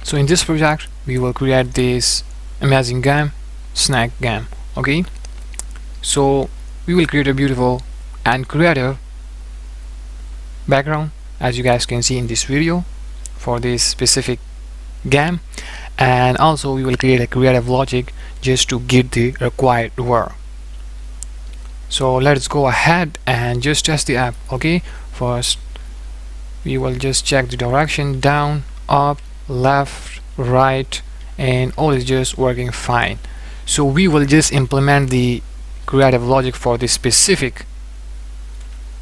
So in this project we will create this amazing game, snack game. Okay, so we will create a beautiful and creative background, as you guys can see in this video, for this specific game, and also we will create a creative logic just to get the required work. So let's go ahead and just test the app. Okay, first we will just check the direction, down, up, left, right, and all is just working fine. So we will just implement the creative logic for this specific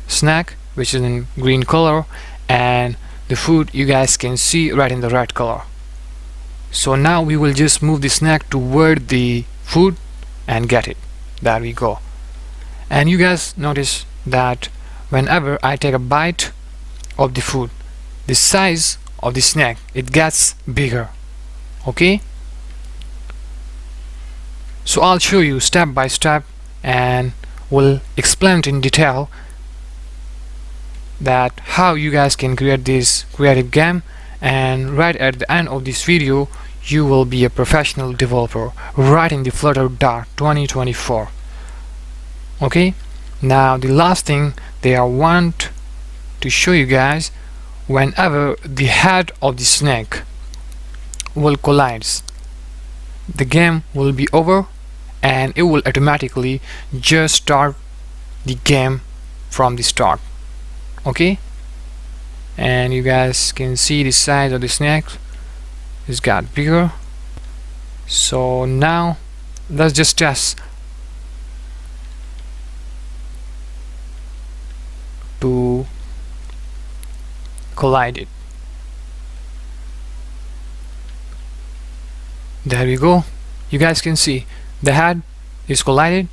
snack, which is in green color, and the food you guys can see right in the red color. So now we will just move the snack toward the food and get it. There we go. And you guys notice that whenever I take a bite of the food, the size of the snack, it gets bigger. Okay, so I'll show you step by step and we'll explain it in detail that how you guys can create this creative game, and right at the end of this video you will be a professional developer right in the Flutter 2024. Okay, now the last thing that I want to show you guys, whenever the head of the snake will collide, the game will be over and it will automatically just start the game from the start. Okay, and you guys can see the size of the snake is got bigger. So now let's just test to collide it. There we go. You guys can see the head is collided.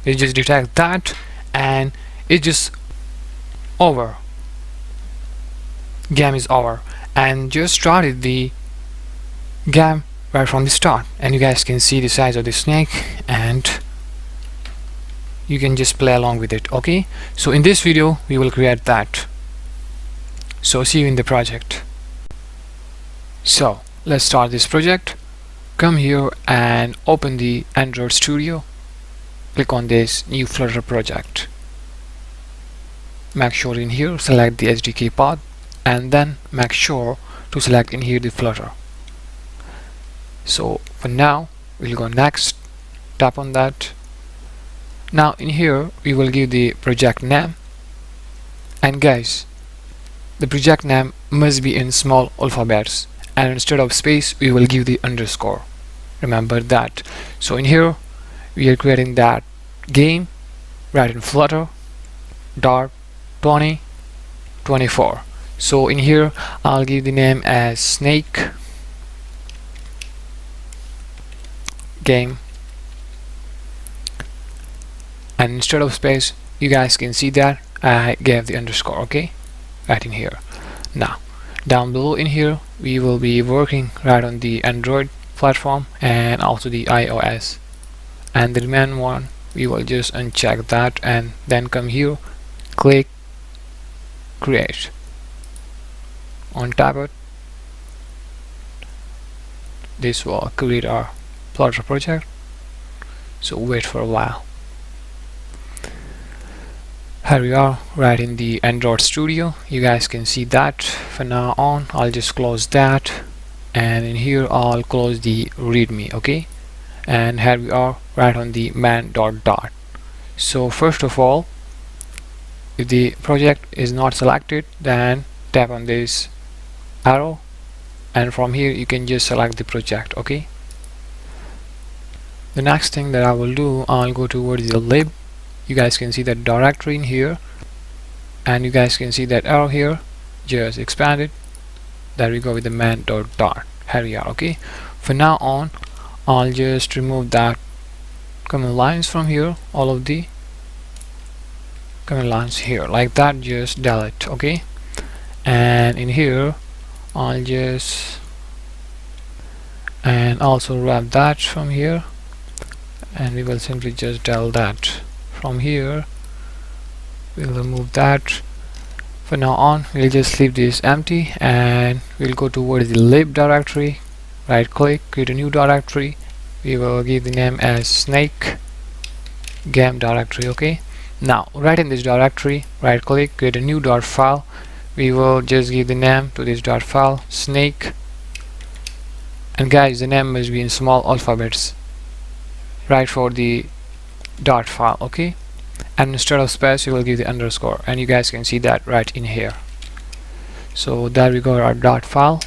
It just detects that and it just over. Game is over and just started the game right from the start. And you guys can see the size of the snake and you can just play along with it. Okay, so in this video we will create that. So see you in the project. So let's start this project. Come here and open the Android Studio. Click on this new Flutter project. Make sure in here select the SDK path and then make sure to select in here the Flutter. So for now we'll go next, tap on that. Now in here we will give the project name, and guys, the project name must be in small alphabets, and instead of space we will give the underscore. Remember that. So in here we are creating that game right in Flutter 2024. So in here I'll give the name as snake game, and instead of space you guys can see that I gave the underscore. Okay, right in here. Now down below in here we will be working right on the Android platform and also the iOS, and the remaining one we will just uncheck that and then come here, click create on tap it. This will create our Flutter project, so wait for a while. Here we are right in the Android Studio. You guys can see that. From now on I'll just close that, and in here I'll close the readme. Okay, and here we are right on the main dot. So first of all, if the project is not selected, then tap on this arrow and from here you can just select the project. Okay, the next thing that I will do, I'll go towards the lib. You guys can see that directory in here, and you guys can see that arrow here, just expand it. There we go with the main dot. Here we are. Okay, from now on I'll just remove that command lines from here, all of the command lines here like that, just delete. Okay, and in here I'll just and also wrap that from here, and we will simply just delete that from here. We'll remove that. From now on we'll just leave this empty and we'll go towards the lib directory, right click, create a new directory. We will give the name as snake game directory. Okay, now right in this directory, right click, create a new dot file. We will just give the name to this dot file snake, and guys, the name must be in small alphabets right for the dot file. Okay, and instead of space you will give the underscore, and you guys can see that right in here. So there we go, our dot file.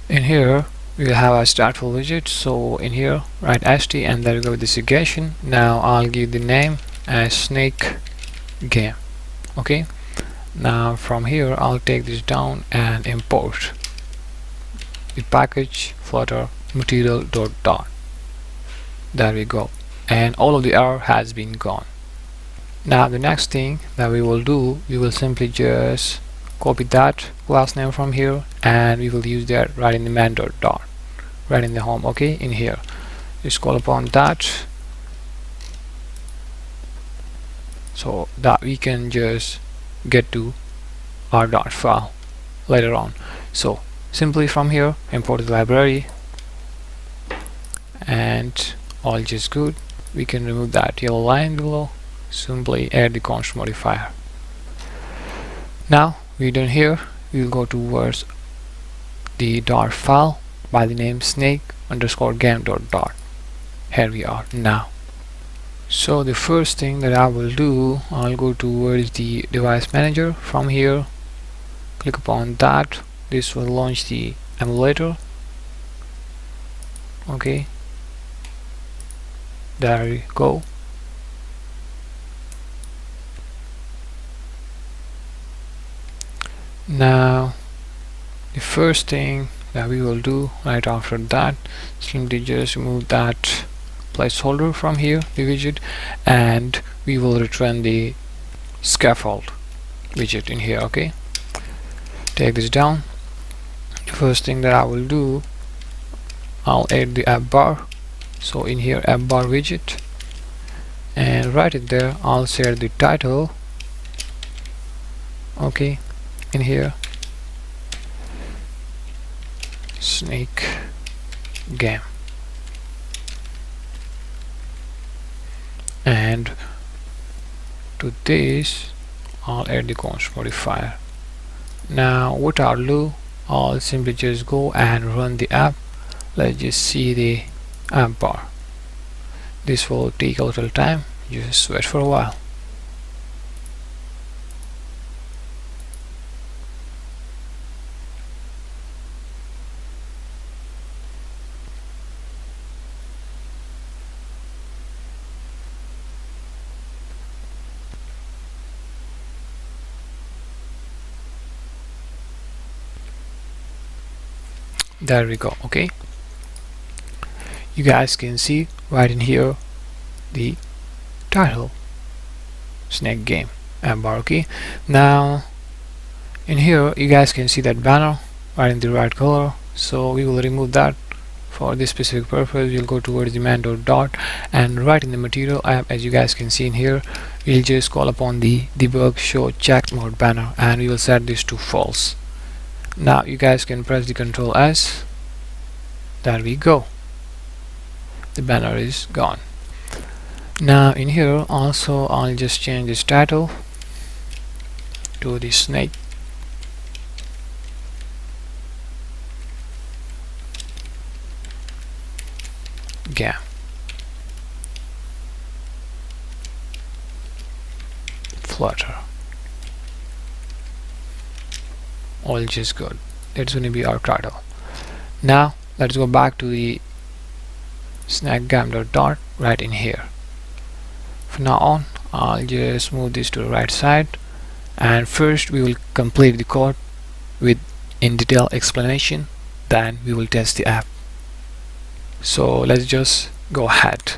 In here we will have our startful widget. So in here write st, and there we go with the segregation. Now I'll give the name as snake game. Okay, now from here I'll take this down and import the package flutter material dot. There we go, and all of the error has been gone. Now the next thing that we will do, we will simply just copy that class name from here, and we will use that right in the main dot, right in the home. Okay, in here just call upon that, so that we can just get to our dot file later on. So simply from here import the library, and all just good. We can remove that yellow line below, simply add the const modifier. Now we're done here. We will go towards the dot file by the name snake underscore game dot. Here we are now. So the first thing that I will do, I'll go towards the device manager. From here click upon that. This will launch the emulator. Okay, there we go. Now the first thing that we will do right after that, simply just remove that placeholder from here, the widget, and we will return the scaffold widget in here. Okay, take this down. The first thing that I will do, I'll add the app bar. So in here app bar widget, and right in there I'll set the title. Okay, in here snake game, and to this I'll add the const modifier. Now what I'll do, I'll simply just go and run the app. Let's just see the app bar. This will take a little time, just wait for a while. There we go. Okay, you guys can see right in here the title snake game app bar. Okay, now in here you guys can see that banner right in the right color, so we will remove that. For this specific purpose we'll go towards the main dot, and right in the material app, as you guys can see in here, we'll just call upon the debug show check mode banner, and we will set this to false. Now you guys can press the Ctrl S. There we go, the banner is gone. Now in here also I'll just change this title to the snake game. Flutter. All just good. That's going to be our title. Now let's go back to the snake game dot right in here. From now on I'll just move this to the right side, and first we will complete the code with in detail explanation, then we will test the app. So let's just go ahead.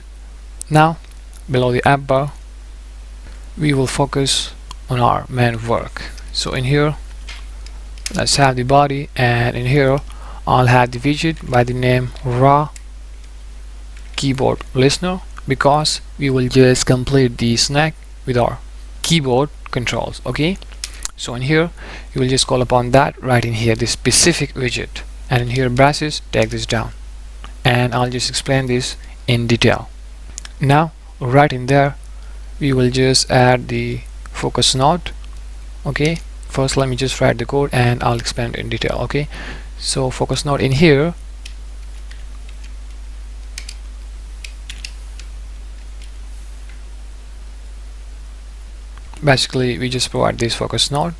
Now below the app bar we will focus on our main work. So in here let's have the body, and in here I'll have the widget by the name raw keyboard listener, because we will just complete the snack with our keyboard controls. Okay, so in here you will just call upon that right in here, this specific widget, and in here brushes, take this down, and I'll just explain this in detail. Now right in there we will just add the focus node. Okay, first let me just write the code and I'll explain it in detail. Okay, so focus node in here, basically we just provide this focus node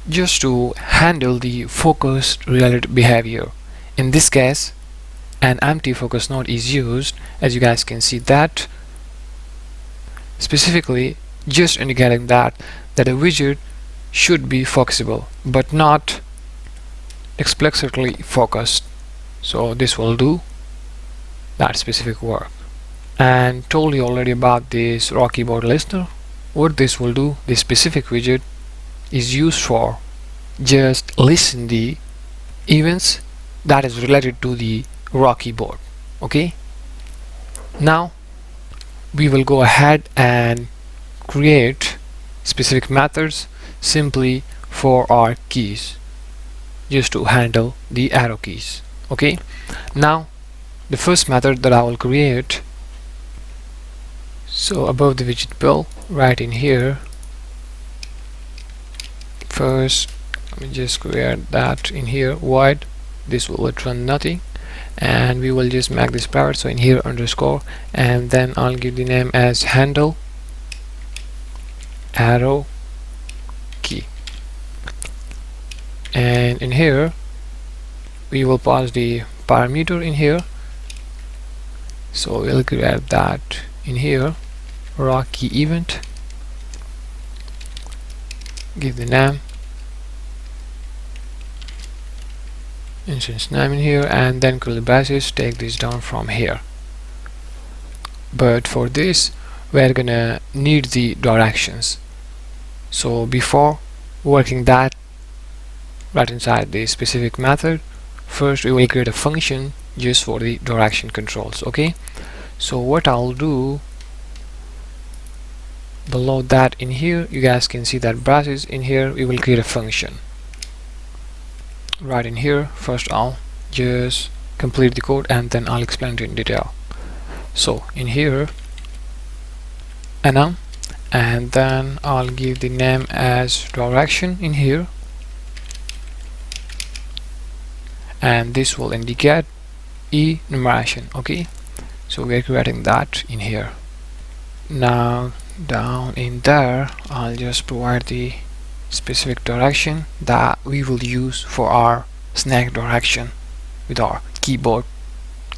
just to handle the focus related behavior. In this case an empty focus node is used, as you guys can see that, specifically just indicating that a widget should be focusable but not explicitly focused. So this will do that specific work. And told you already about this raw keyboard listener. What this will do, this specific widget is used for just listen the events that is related to the raw keyboard. Okay, now we will go ahead and create specific methods simply for our keys, just to handle the arrow keys. Okay, now the first method that I will create, so above the widget bill right in here, first let me just create that in here void, this will return nothing, and we will just make this private, so in here underscore, and then I'll give the name as handle arrow key, and in here we will pass the parameter in here, so we'll create that in here raw key event, give the name instance name in here, and then curly braces, take this down from here. But for this we're gonna need the directions, so before working that right inside the specific method, first we will create a function just for the direction controls. Okay, so what I'll do below that in here, you guys can see that brushes in here, we will create a function right in here. First I'll just complete the code and then I'll explain it in detail. So in here enum, and then I'll give the name as direction in here, and this will indicate enumeration. Okay, so we're creating that in here. Now down in there I'll just provide the specific direction that we will use for our snake direction with our keyboard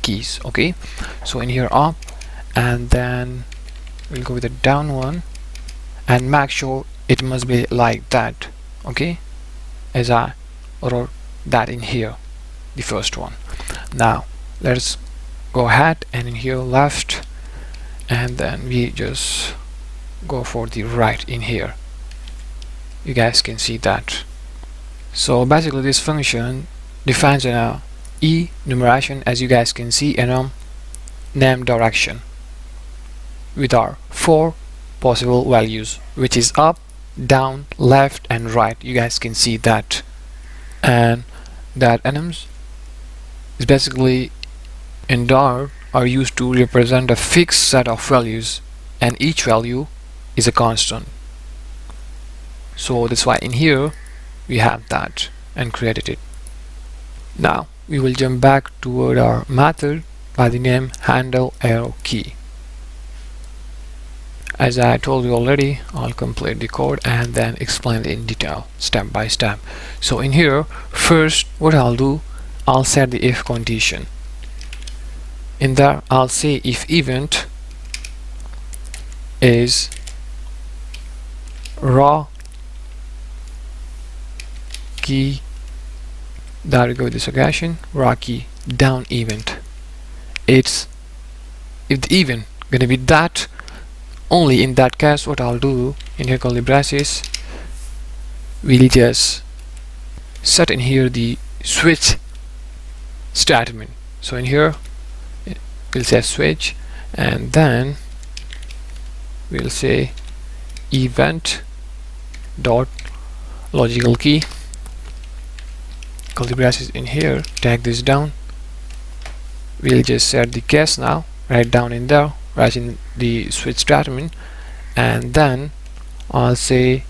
keys. Okay, so in here up, and then we'll go with the down one and make sure it must be like that. Okay, as I wrote that in here, the first one. Now let's go ahead and in here left, and then we just go for the right in here. You guys can see that. So basically this function defines an enumeration, as you guys can see, enum name direction with our 4 possible values, which is up, down, left and right. You guys can see that, and that enums is basically in Dart are used to represent a fixed set of values, and each value is a constant. So that's why in here we have that and created it. Now we will jump back toward our method by the name handle arrow key. As I told you already, I'll complete the code and then explain it in detail step by step. So in here, first what I'll do, I'll set the if condition. In there I'll say if event is raw key, there we go with this occasion, raw key down event. It's if the event gonna be that, only in that case what I'll do in here curly braces, we'll just set in here the switch statement. So in here we'll say switch, and then we'll say event dot logical key curly braces in here, tag this down. We'll just set the case now, right down in there, right in the switch statement, and then I'll say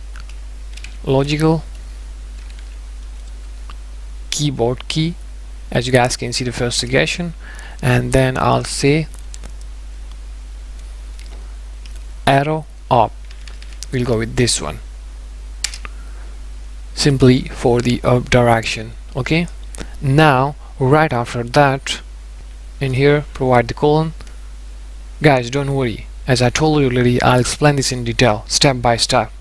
logical keyboard key, as you guys can see the first suggestion, and then I'll say arrow up. We'll go with this one simply for the up direction. Okay, now right after that in here provide the colon. Guys, don't worry, as I told you already, I'll explain this in detail step by step.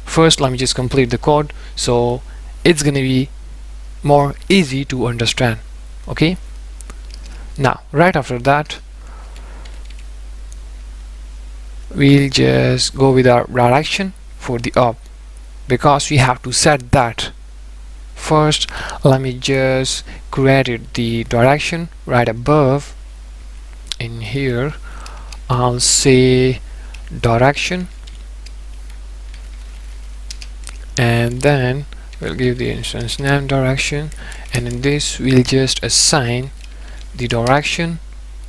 First let me just complete the code so it's gonna be more easy to understand. Okay, now right after that we'll just go with our direction for the up, because we have to set that. First let me just create the direction right above. In here I'll say direction, and then we'll give the instance name direction, and in this we'll just assign the direction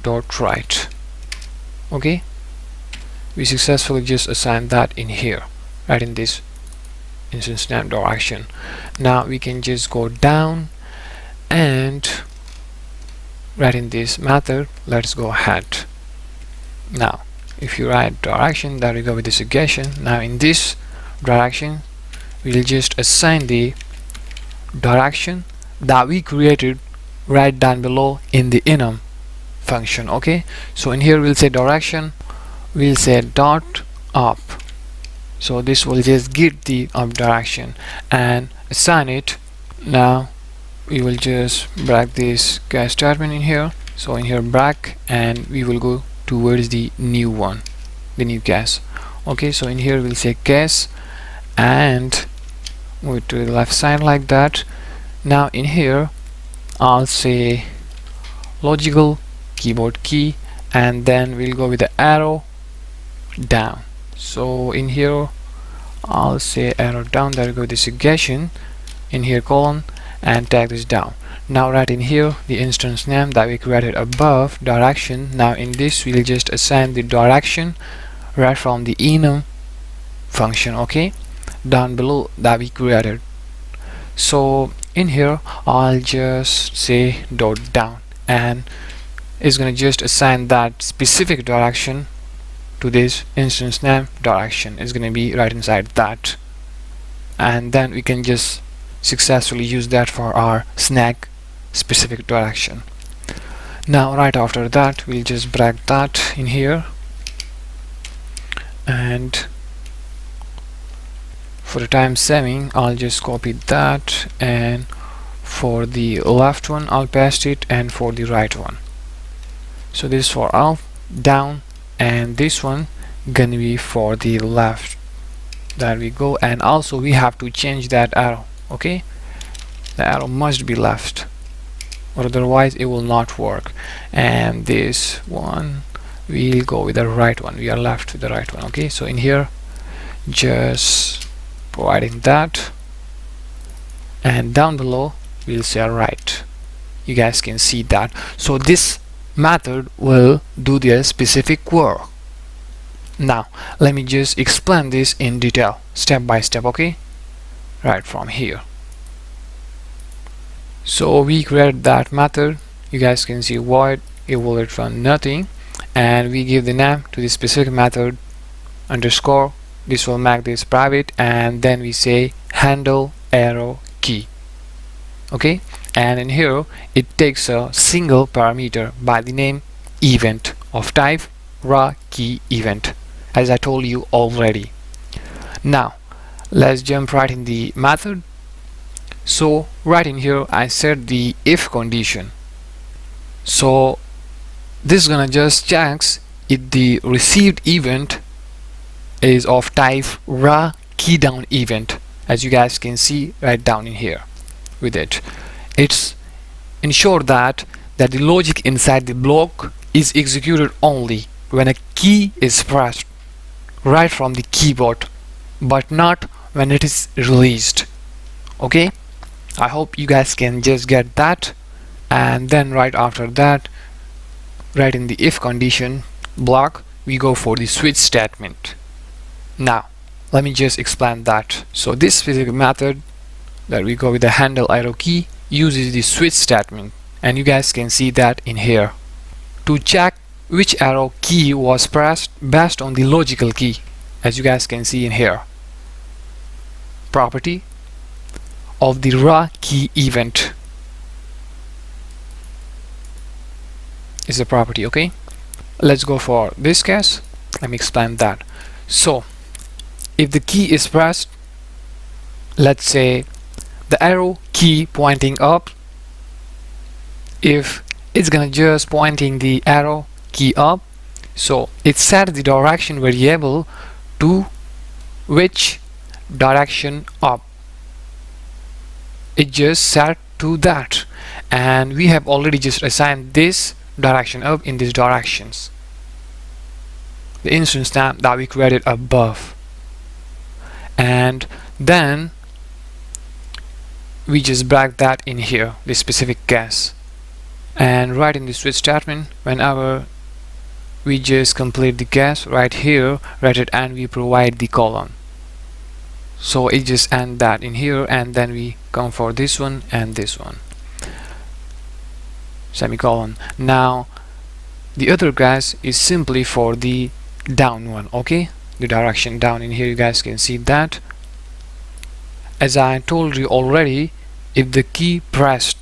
dot right. Okay, we successfully just assigned that in here, right in this instance name direction. Now we can just go down and right in this method let's go ahead. Now if you write direction, there we go with the suggestion. Now in this direction we'll just assign the direction that we created right down below in the enum function. Okay, so in here we'll say direction, we'll say dot up, so this will just get the up direction and assign it. Now we will just break this case statement in here, so in here break, and we will go towards the new one, the new case. Okay, so in here we'll say case and move it to the left side like that. Now in here I'll say logical keyboard key, and then we'll go with the arrow down. So in here I'll say arrow down, there we go with the suggestion. In here colon and tag this down. Now right in here the instance name that we created above direction. Now in this we'll just assign the direction right from the enum function. Okay, down below that we created. So in here I'll just say dot down, and it's gonna just assign that specific direction to this instance name direction. It's gonna be right inside that, and then we can just successfully use that for our snack specific direction. Now right after that we'll just break that in here, and for the time saving I'll just copy that, and for the left one I'll paste it, and for the right one, so this is for up down, and this one gonna be for the left. There we go, and also we have to change that arrow. Okay, the arrow must be left or otherwise it will not work, and this one we'll go with the right one. We are left with the right one. Okay, so in here just providing that, and down below we'll say right. You guys can see that. So this method will do their specific work. Now let me just explain this in detail step by step. Okay, right from here. So we created that method. You guys can see void it will return nothing, and we give the name to the specific method underscore. This will make this private, and then we say handle arrow key. Okay, and in here it takes a single parameter by the name event of type raw key event, as I told you already. Now let's jump right in the method. So right in here I set the if condition, so this is gonna just checks if the received event is of type raw key down event, as you guys can see right down in here. With it, it's ensure that the logic inside the block is executed only when a key is pressed right from the keyboard, but not when it is released. Okay, I hope you guys can just get that. And then right after that, right in the if condition block, we go for the switch statement. Now let me just explain that. So this specific method that we go with the handle arrow key uses the switch statement, and you guys can see that in here to check which arrow key was pressed based on the logical key. As you guys can see in here, property of the raw key event is a property. Okay, let's go for this case. Let me explain that. So if the key is pressed, let's say the arrow key pointing up, if it's gonna just pointing the arrow key up, so it sets the direction variable to which direction up. It just set to that, and we have already just assigned this direction up in these directions, the instance stamp that we created above. And then we just break that in here, this specific case, and right in the switch statement, whenever we just complete the case right here, write it, and we provide the colon. So it just end that in here, and then we come for this one and this one, semicolon. Now the other case is simply for the down one. Okay, the direction down in here, you guys can see that. As I told you already, if the key pressed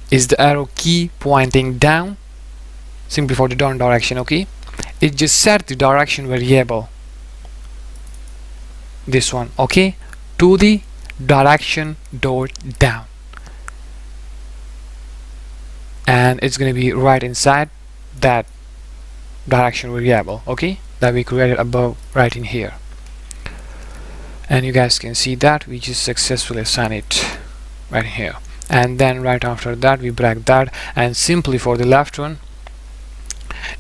is the arrow key pointing down, simply for the down direction, okay, it just set the direction variable, this one, okay, to the direction dot down, and it's going to be right inside that direction variable, okay, that we created above right in here. And you guys can see that we just successfully assign it right here. And then right after that we break that, and simply for the left one,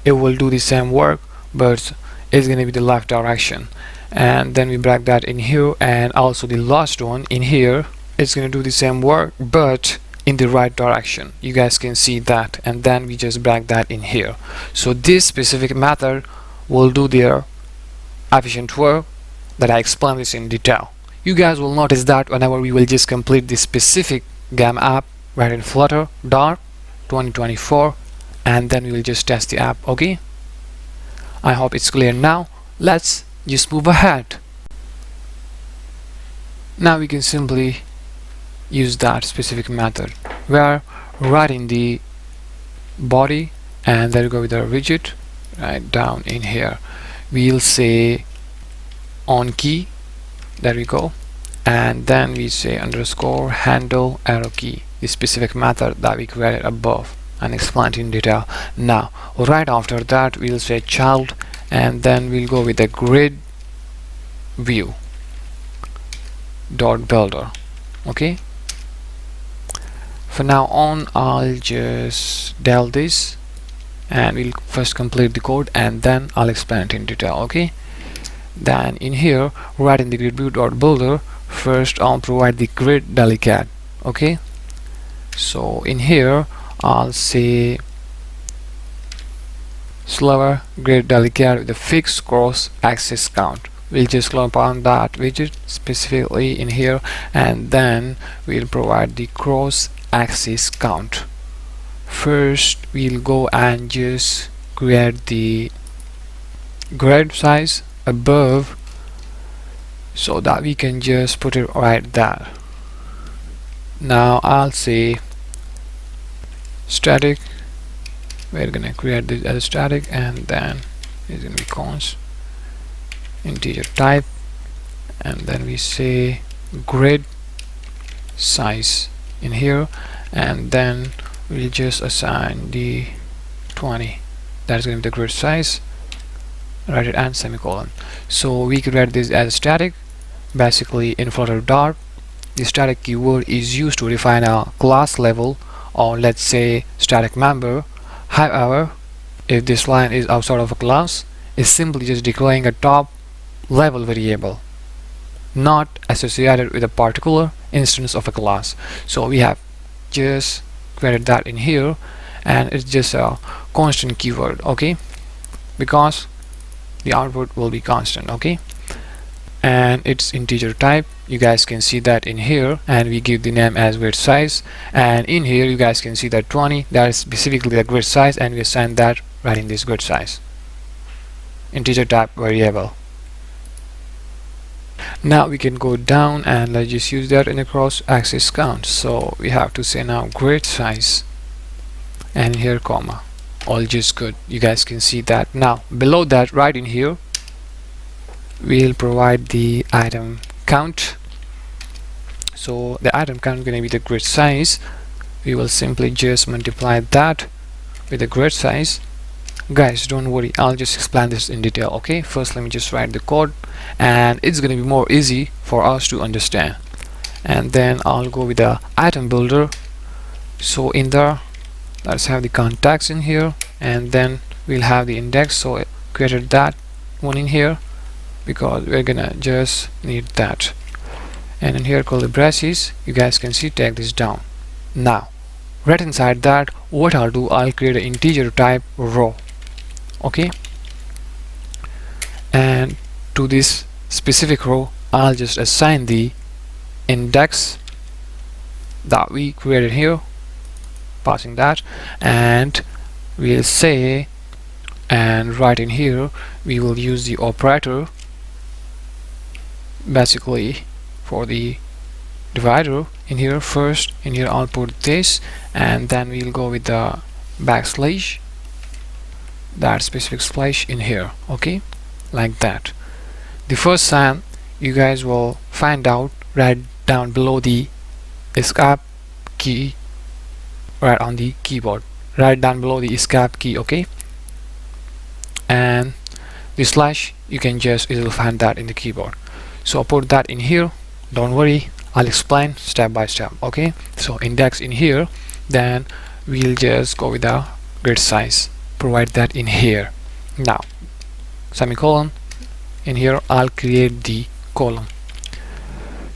it will do the same work, but it's going to be the left direction. And then we break that in here, and also the last one in here, it's going to do the same work but in the right direction. You guys can see that, and then we just break that in here. So this specific method will do their efficient work that I explained this in detail. You guys will notice that whenever we will just complete this specific game app right in Flutter Dart 2024, and then we will just test the app. Okay, I hope it's clear now. Let's just move ahead. Now we can simply use that specific method where right in the body, and then we go with our widget right down in here, we'll say on key, there we go, and then we say underscore handle arrow key, the specific method that we created above and explained in detail. Now right after that we'll say child, and then we'll go with the grid view dot builder. Okay, for now on I'll just del this, and we'll first complete the code and then I'll explain it in detail. Okay, then in here right in the grid view dot builder, first I'll provide the grid delicate. Okay, so in here I'll say slower grid delicate with a fixed cross axis count. We'll just clump on that widget specifically in here, and then we'll provide the cross axis count. First we'll go and just create the grid size above so that we can just put it right there. Now I'll say static, we're gonna create this as static, and then it's gonna be const integer type, and then we say grid size in here, and then we'll just assign the 20. That's going to be the grid size, write it and semicolon. So we could write this as static. Basically in Flutter Dart, the static keyword is used to define a class level, or let's say static member. However, if this line is outside of a class, it's simply just declaring a top level variable not associated with a particular instance of a class. So we have just created that in here, and it's just a constant keyword, okay, because the output will be constant, okay, and it's integer type. You guys can see that in here, and we give the name as grid size, and in here you guys can see that 20, that is specifically the grid size, and we assign that right in this grid size integer type variable. Now we can go down and let's just use that in a cross axis count. So we have to say now grid size, and here comma, all just good. You guys can see that. Now below that, right in here, we'll provide the item count. So the item count is going to be the grid size. We will simply just multiply that with the grid size. Guys, don't worry, I'll just explain this in detail, okay. First let me just write the code, and it's going to be more easy for us to understand. And then I'll go with the item builder. So in there, let's have the contacts in here, and then we'll have the index. So I created that one in here because we're gonna just need that. And in here curly braces, you guys can see, take this down. Now right inside that, what I'll do, I'll create an integer type row, okay, and to this specific row I'll just assign the index that we created here, passing that, and we'll say, and right in here we will use the operator basically for the divider. In here first, in here I'll put this, and then we'll go with the backslash, that specific slash in here, okay, like that. The first time you guys will find out right down below the escape key, right on the keyboard, right down below the escape key, okay, and the slash, you can just easily find that in the keyboard. So I'll put that in here, don't worry, I'll explain step by step, okay. So index in here, then we'll just go with the grid size, provide that in here. Now semicolon, in here I'll create the column,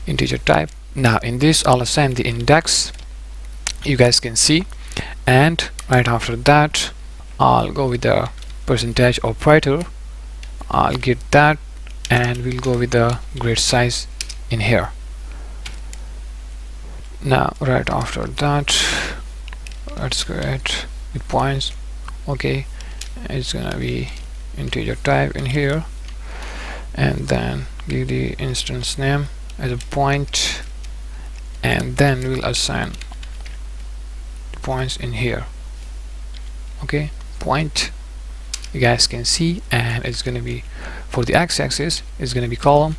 integer type. Now in this I'll assign the index, you guys can see, and right after that I'll go with the percentage operator, I'll get that, and we'll go with the grid size in here. Now right after that, let's create the points, okay, it's gonna be integer type in here, and then give the instance name as a point, and then we'll assign the points in here, okay, point, you guys can see, and it's gonna be for the x-axis it's gonna be column,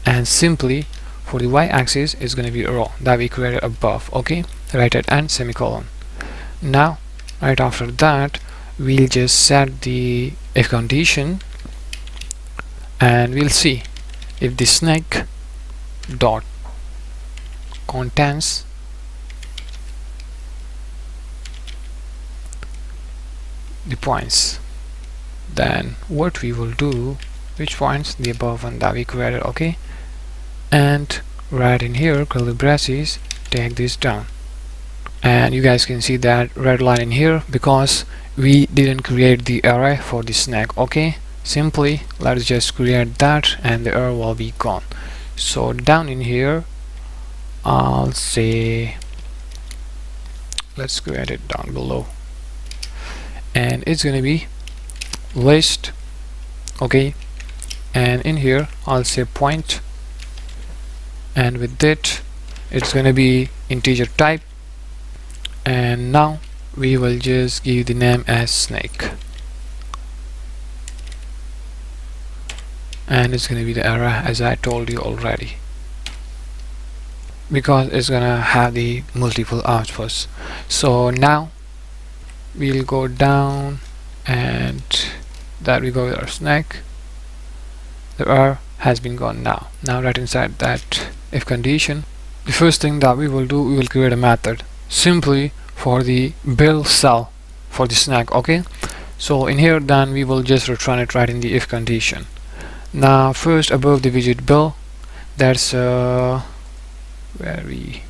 and simply for the y-axis is going to be a row that we created above, okay, right at end semicolon. Now right after that we'll just set the if condition, and we'll see if the snake dot contains the points, then what we will do, which points, the above one that we created, okay, and right in here curly braces, take this down, and you guys can see that red line in here because we didn't create the array for the snake, okay. Simply let's just create that and the error will be gone. So down in here I'll say, let's create it down below, and it's gonna be list, okay, and in here I'll say point, and with it it's gonna be integer type, and now we will just give the name as snake, and it's gonna be the error as I told you already, because it's gonna have the multiple outputs. So now we'll go down, and that we go with our snake, the error has been gone. Now right inside that if condition, the first thing that we will do, we will create a method simply for the bill cell for the snack, okay. So in here then we will just return it right in the if condition. Now first above the widget bill, that's where we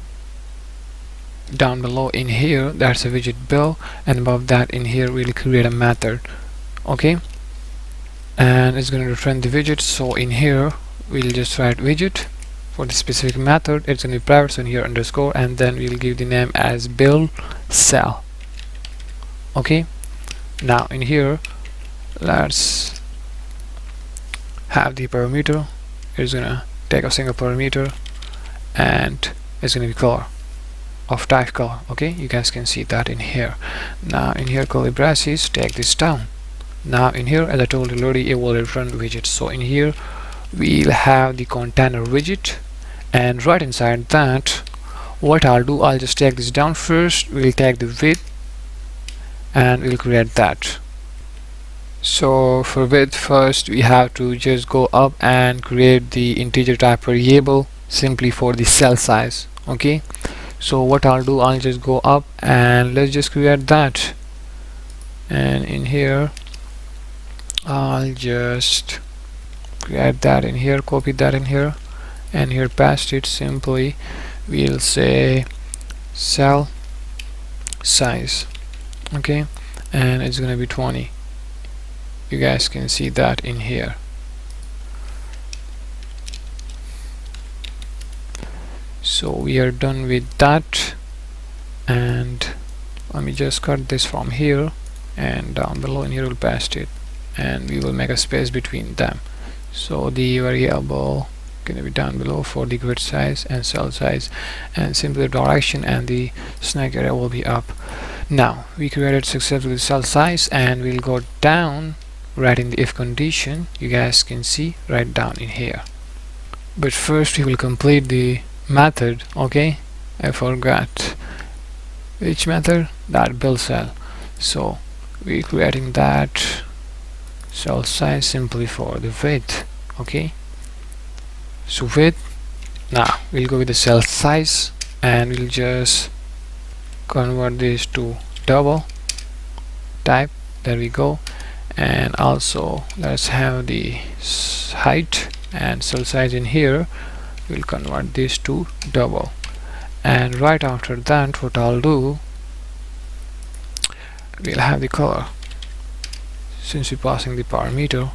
down below in here, that's a widget bill, and above that in here we'll create a method. Okay, and it's going to return the widget. So in here we'll just write widget for the specific method. It's going to be private, so in here underscore, and then we'll give the name as bill cell. Okay, now in here let's have the parameter. It's gonna take a single parameter and it's gonna be color of type color. Okay, you guys can see that in here. Now in here curly braces, take this down. Now in here, as I told you already, it will return widget. So in here we'll have the container widget, and right inside that what I'll do, I'll just take this down first. We'll take the width and we'll create that. So for width, first we have to just go up and create the integer type variable simply for the cell size. Okay, so what I'll do, I'll just go up and let's just create that, and in here I'll just create that in here, copy that in here, and here paste it. Simply we'll say cell size. Okay, and it's gonna be 20. You guys can see that in here. So we are done with that, and let me just cut this from here, and down below in here we'll paste it, and we will make a space between them. So the variable gonna be down below for the grid size and cell size, and simply the direction and the snake area will be up. Now we created successfully cell size, and we'll go down right in the if condition. You guys can see right down in here, but first we will complete the method. Okay, I forgot which method, that build cell. So we're creating that cell size simply for the width. Okay, so width. Now we'll go with the cell size, and we'll just convert this to double type. There we go. And also let's have the height and cell size in here. We'll convert this to double, and right after that what I'll do, we'll have the color since we're passing the parameter,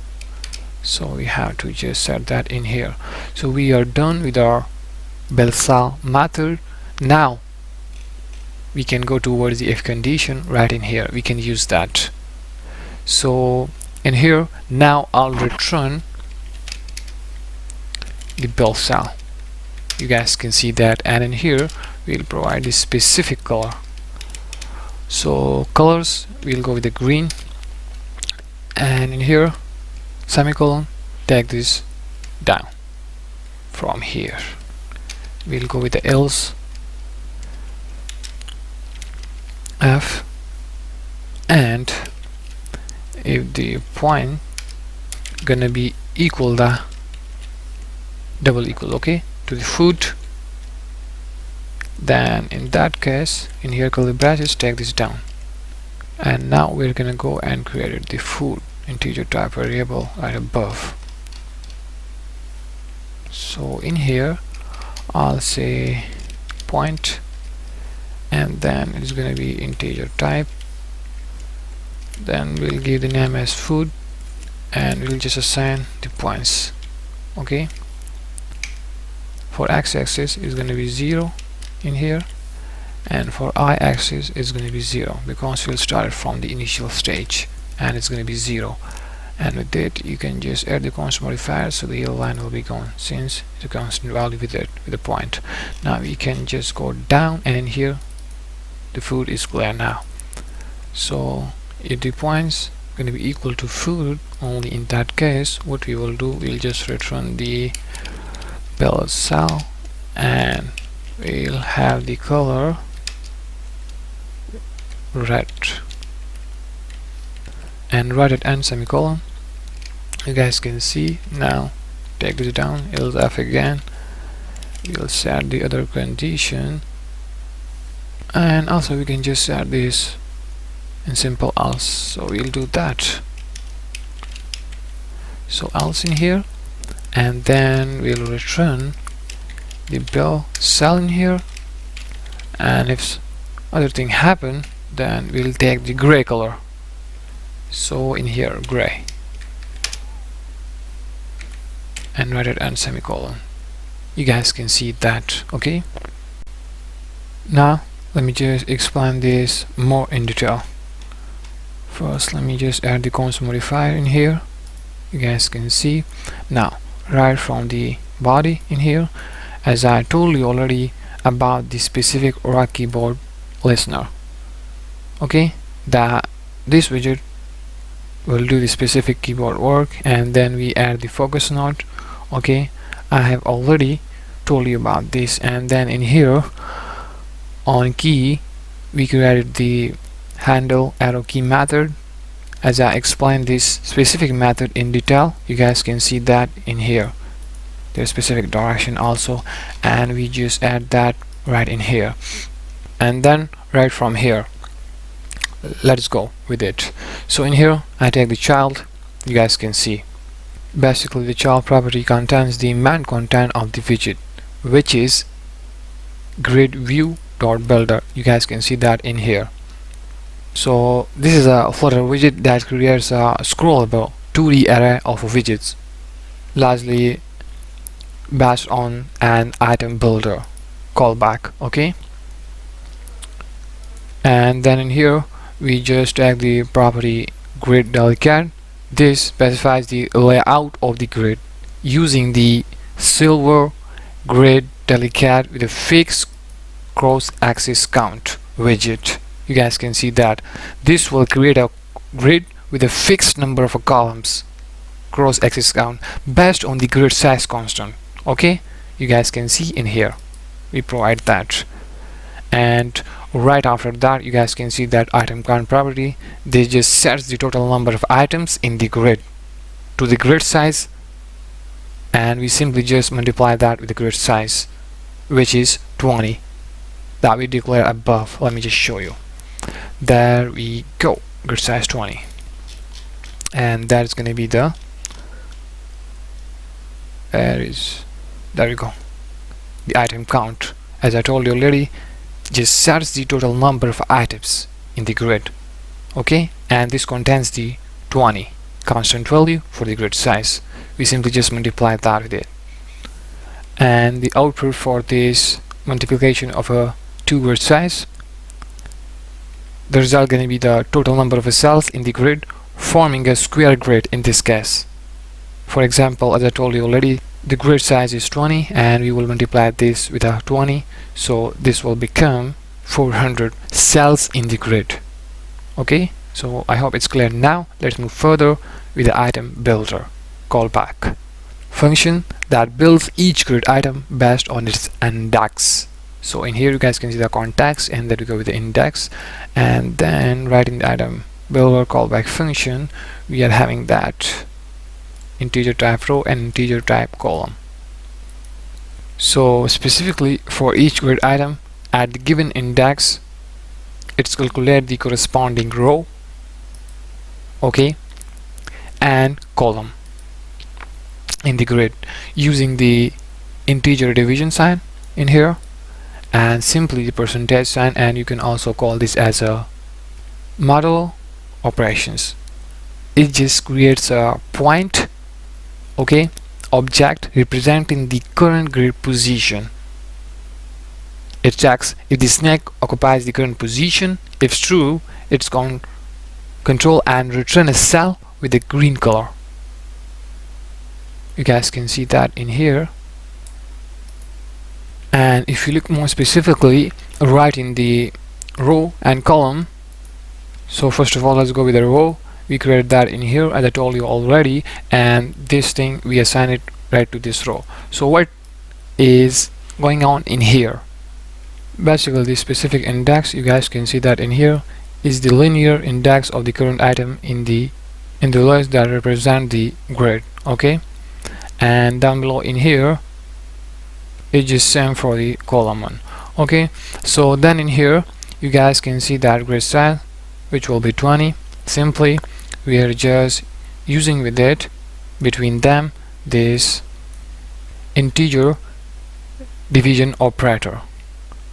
so we have to just set that in here. So we are done with our build cell method. Now we can go towards the if condition. Right in here we can use that. So in here now I'll return the build cell. You guys can see that, and in here we'll provide the specific color. So colors, we'll go with the green, and in here semicolon, take this down from here. We'll go with the else F, and if the point gonna be equal the double equal, okay, to the food, then in that case in here curly braces, take this down, and now we're gonna go and create the food integer type variable right above. So in here I'll say point, and then it's gonna be integer type. Then we'll give the name as food, and we'll just assign the points. Okay, for x-axis is going to be 0 in here, and for y-axis is going to be 0, because we'll start from the initial stage and it's going to be 0. And with that you can just add the constant modifier, so the yellow line will be gone since it's a constant value with it, with the point. Now we can just go down, and in here the food is clear now. So if the points going to be equal to food, only in that case what we will do, we'll just return the build cell, and we'll have the color red, and right at end semicolon. You guys can see now, take this down, else F again, we'll set the other condition, and also we can just set this in simple else. So we'll do that. So else in here, and then we'll return the bill cell in here, and if other thing happen, then we'll take the gray color. So in here, gray, and write it and semicolon. You guys can see that. Okay, now let me just explain this more in detail. First, let me just add the constant modifier in here. You guys can see. Now right from the body in here, as I told you already about the specific raw keyboard listener, okay, that this widget will do the specific keyboard work, and then we add the focus node. Okay, I have already told you about this. And then in here on key, we created the handle arrow key method. As I explained this specific method in detail, you guys can see that in here. There's specific direction also, and we just add that right in here. And then right from here, let's go with it. So in here I take the child. You guys can see basically the child property contains the main content of the widget, which is grid view dot builder. You guys can see that in here. So this is a Flutter widget that creates a scrollable 2D array of widgets, largely based on an item builder callback. Okay, and then in here we just take the property grid delicate. This specifies the layout of the grid using the silver grid delicate with a fixed cross axis count widget. You guys can see that this will create a grid with a fixed number of columns, cross axis count, based on the grid size constant. Okay, you guys can see in here we provide that. And right after that, you guys can see that item count property, this just sets the total number of items in the grid to the grid size, and we simply just multiply that with the grid size, which is 20 that we declare above. Let me just show you. There we go, grid size 20, and that is going to be the there you go, the item count. As I told you already, just sets the total number of items in the grid. Okay, and this contains the 20 constant value for the grid size. We simply just multiply that with it, and the output for this multiplication of a 2 grid size, the result going to be the total number of cells in the grid, forming a square grid in this case. For example, as I told you already, the grid size is 20, and we will multiply this with a 20, so this will become 400 cells in the grid. Okay, so I hope it's clear now. Let's move further with the item builder callback function that builds each grid item based on its index. So in here you guys can see the context, and then we go with the index, and then right in the item builder callback function we are having that integer type row and integer type column. So specifically for each grid item at the given index, it's calculate the corresponding row, okay, and column in the grid using the integer division sign in here, and simply the percentage sign, and you can also call this as a modulo operations. It just creates a point, okay, object representing the current grid position. It checks if the snake occupies the current position. If true, it's going to control and return a cell with a green color. You guys can see that in here. And if you look more specifically right in the row and column, so first of all let's go with the row. We created that in here as I told you already, and this thing we assign it right to this row. So what is going on in here? Basically the specific index, you guys can see that in here, is the linear index of the current item in the list that represent the grid. Okay, and down below in here it's just same for the column one. Okay, so then in here you guys can see that grid size, which will be 20. Simply we are just using with it between them this integer division operator,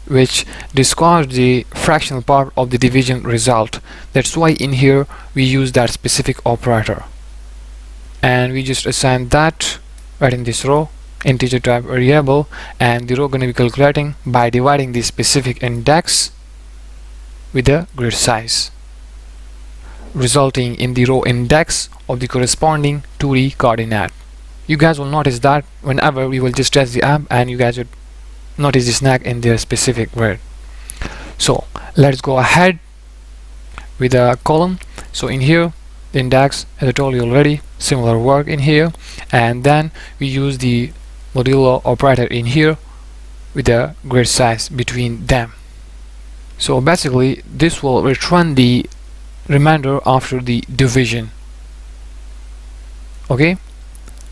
which describes the fractional part of the division result. That's why in here we use that specific operator, and we just assign that right in this row, integer type variable, and the row going to be calculating by dividing the specific index with the grid size, resulting in the row index of the corresponding 2D coordinate. You guys will notice that whenever we will just test the app, and you guys would notice the snack in their specific grid. So let's go ahead with a column. So in here, the index, as I told you already, similar work in here, and then we use the modulo operator in here with the grid size between them. So basically this will return the remainder after the division, okay,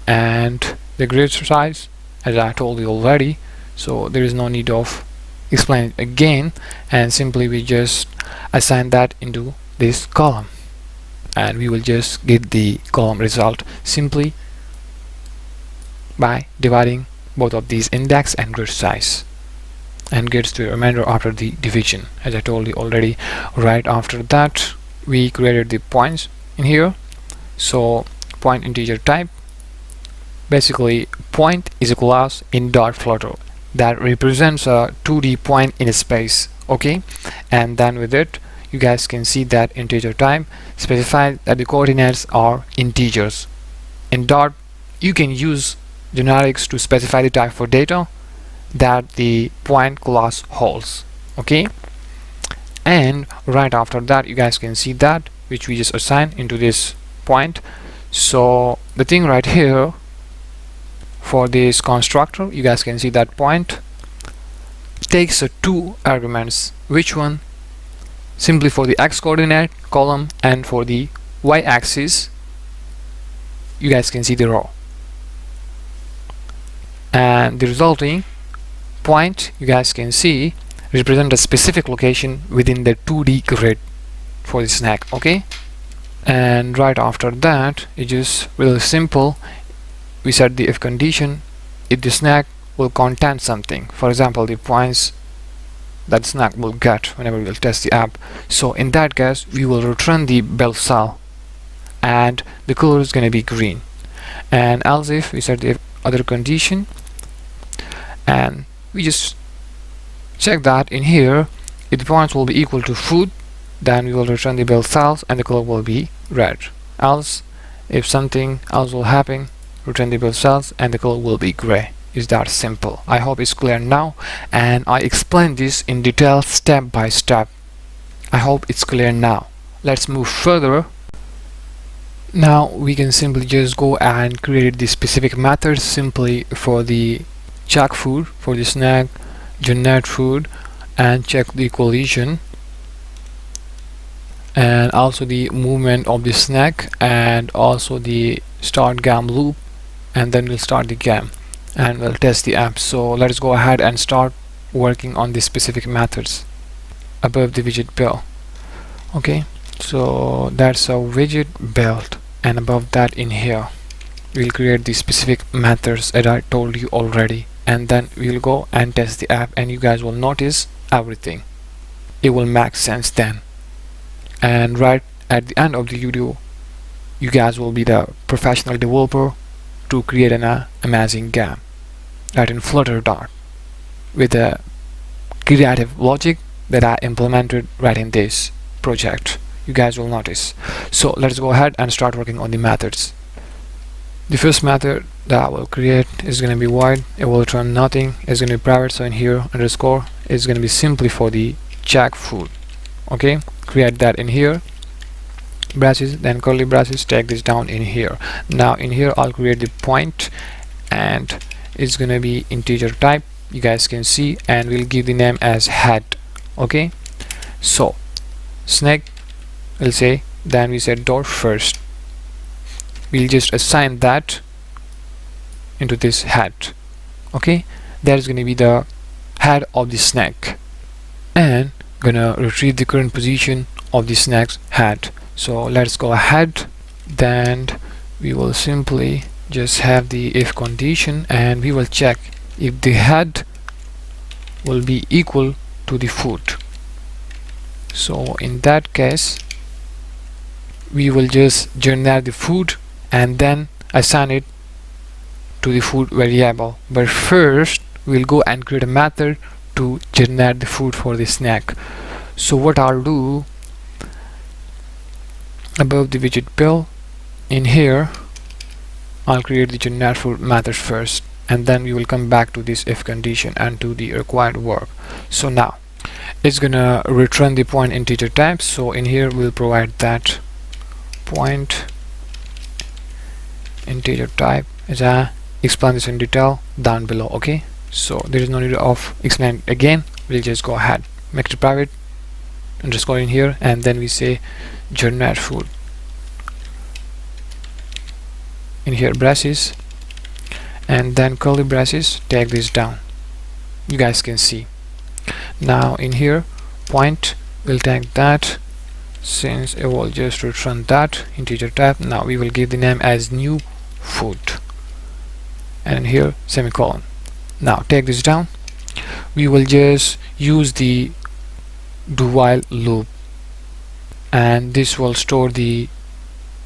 and the grid size, as I told you already, so there is no need of explaining it again, and simply we just assign that into this column, and we will just get the column result simply by dividing both of these index and grid size, and gets the remainder after the division, as I told you already. Right after that we created the points in here. So point integer type, basically point is a class in .flutter that represents a 2D point in a space, okay, and then with it you guys can see that integer type specifies that the coordinates are integers. In dot you can use generics to specify the type for data that the point class holds, okay, and right after that you guys can see that which we just assign into this point. So the thing right here for this constructor, you guys can see that point takes two arguments, which one simply for the x coordinate column, and for the y axis you guys can see the row, and the resulting point you guys can see represent a specific location within the 2D grid for the snack, okay. And right after that it's just really simple. We set the if condition if the snack will contain something, for example the points that snack will get whenever we will test the app. So in that case we will return the bell cell and the color is going to be green, and else if we set the other condition and we just check that in here, if the points will be equal to food, then we will return the bell cells and the color will be red. Else if something else will happen, return the bell cells and the color will be gray. Is that simple? I hope it's clear now, and I explained this in detail step by step. I hope it's clear now. Let's move further. Now we can simply just go and create the specific methods simply for the check food, for the snack, generate food, and check the collision, and also the movement of the snack, and also the start game loop, and then we'll start the game and we'll test the app. So let's go ahead and start working on the specific methods above the widget build, okay. So that's a widget build, and above that in here we'll create the specific methods as I told you already, and then we'll go and test the app, and you guys will notice everything. It will make sense then, and right at the end of the video you guys will be the professional developer to create an amazing game right in Flutter Dart with a creative logic that I implemented right in this project. You guys will notice. So let's go ahead and start working on the methods. The first method that I will create is going to be void. It will return nothing. It's going to be private, so in here underscore is going to be simply for the check food, okay. Create that in here, braces, then curly braces, take this down in here. Now in here I'll create the point, and it's going to be integer type, you guys can see, and we'll give the name as head, okay. So snake will say, then we said dot first, we'll just assign that into this head, okay. That is going to be the head of the snack, and gonna retrieve the current position of the snack's head. So let's go ahead, then we will simply just have the if condition, and we will check if the head will be equal to the food. So in that case, we will just generate the food and then assign it to the food variable. But first we'll go and create a method to generate the food for the snack. So what I'll do, above the widget bill, in here I'll create the generate food method first, and then we will come back to this if condition and to the required work. So now it's gonna return the point integer type. So in here we'll provide that point integer type, as I explain this in detail down below. Okay, so there is no need of explain again. We'll just go ahead, make it private underscore in here, and then we say generate food in here braces, and then curly braces, take this down. You guys can see now in here point, we'll take that, since it will just return that integer type. Now we will give the name as new food, and in here semicolon. Now take this down. We will just use the do while loop, and this will store the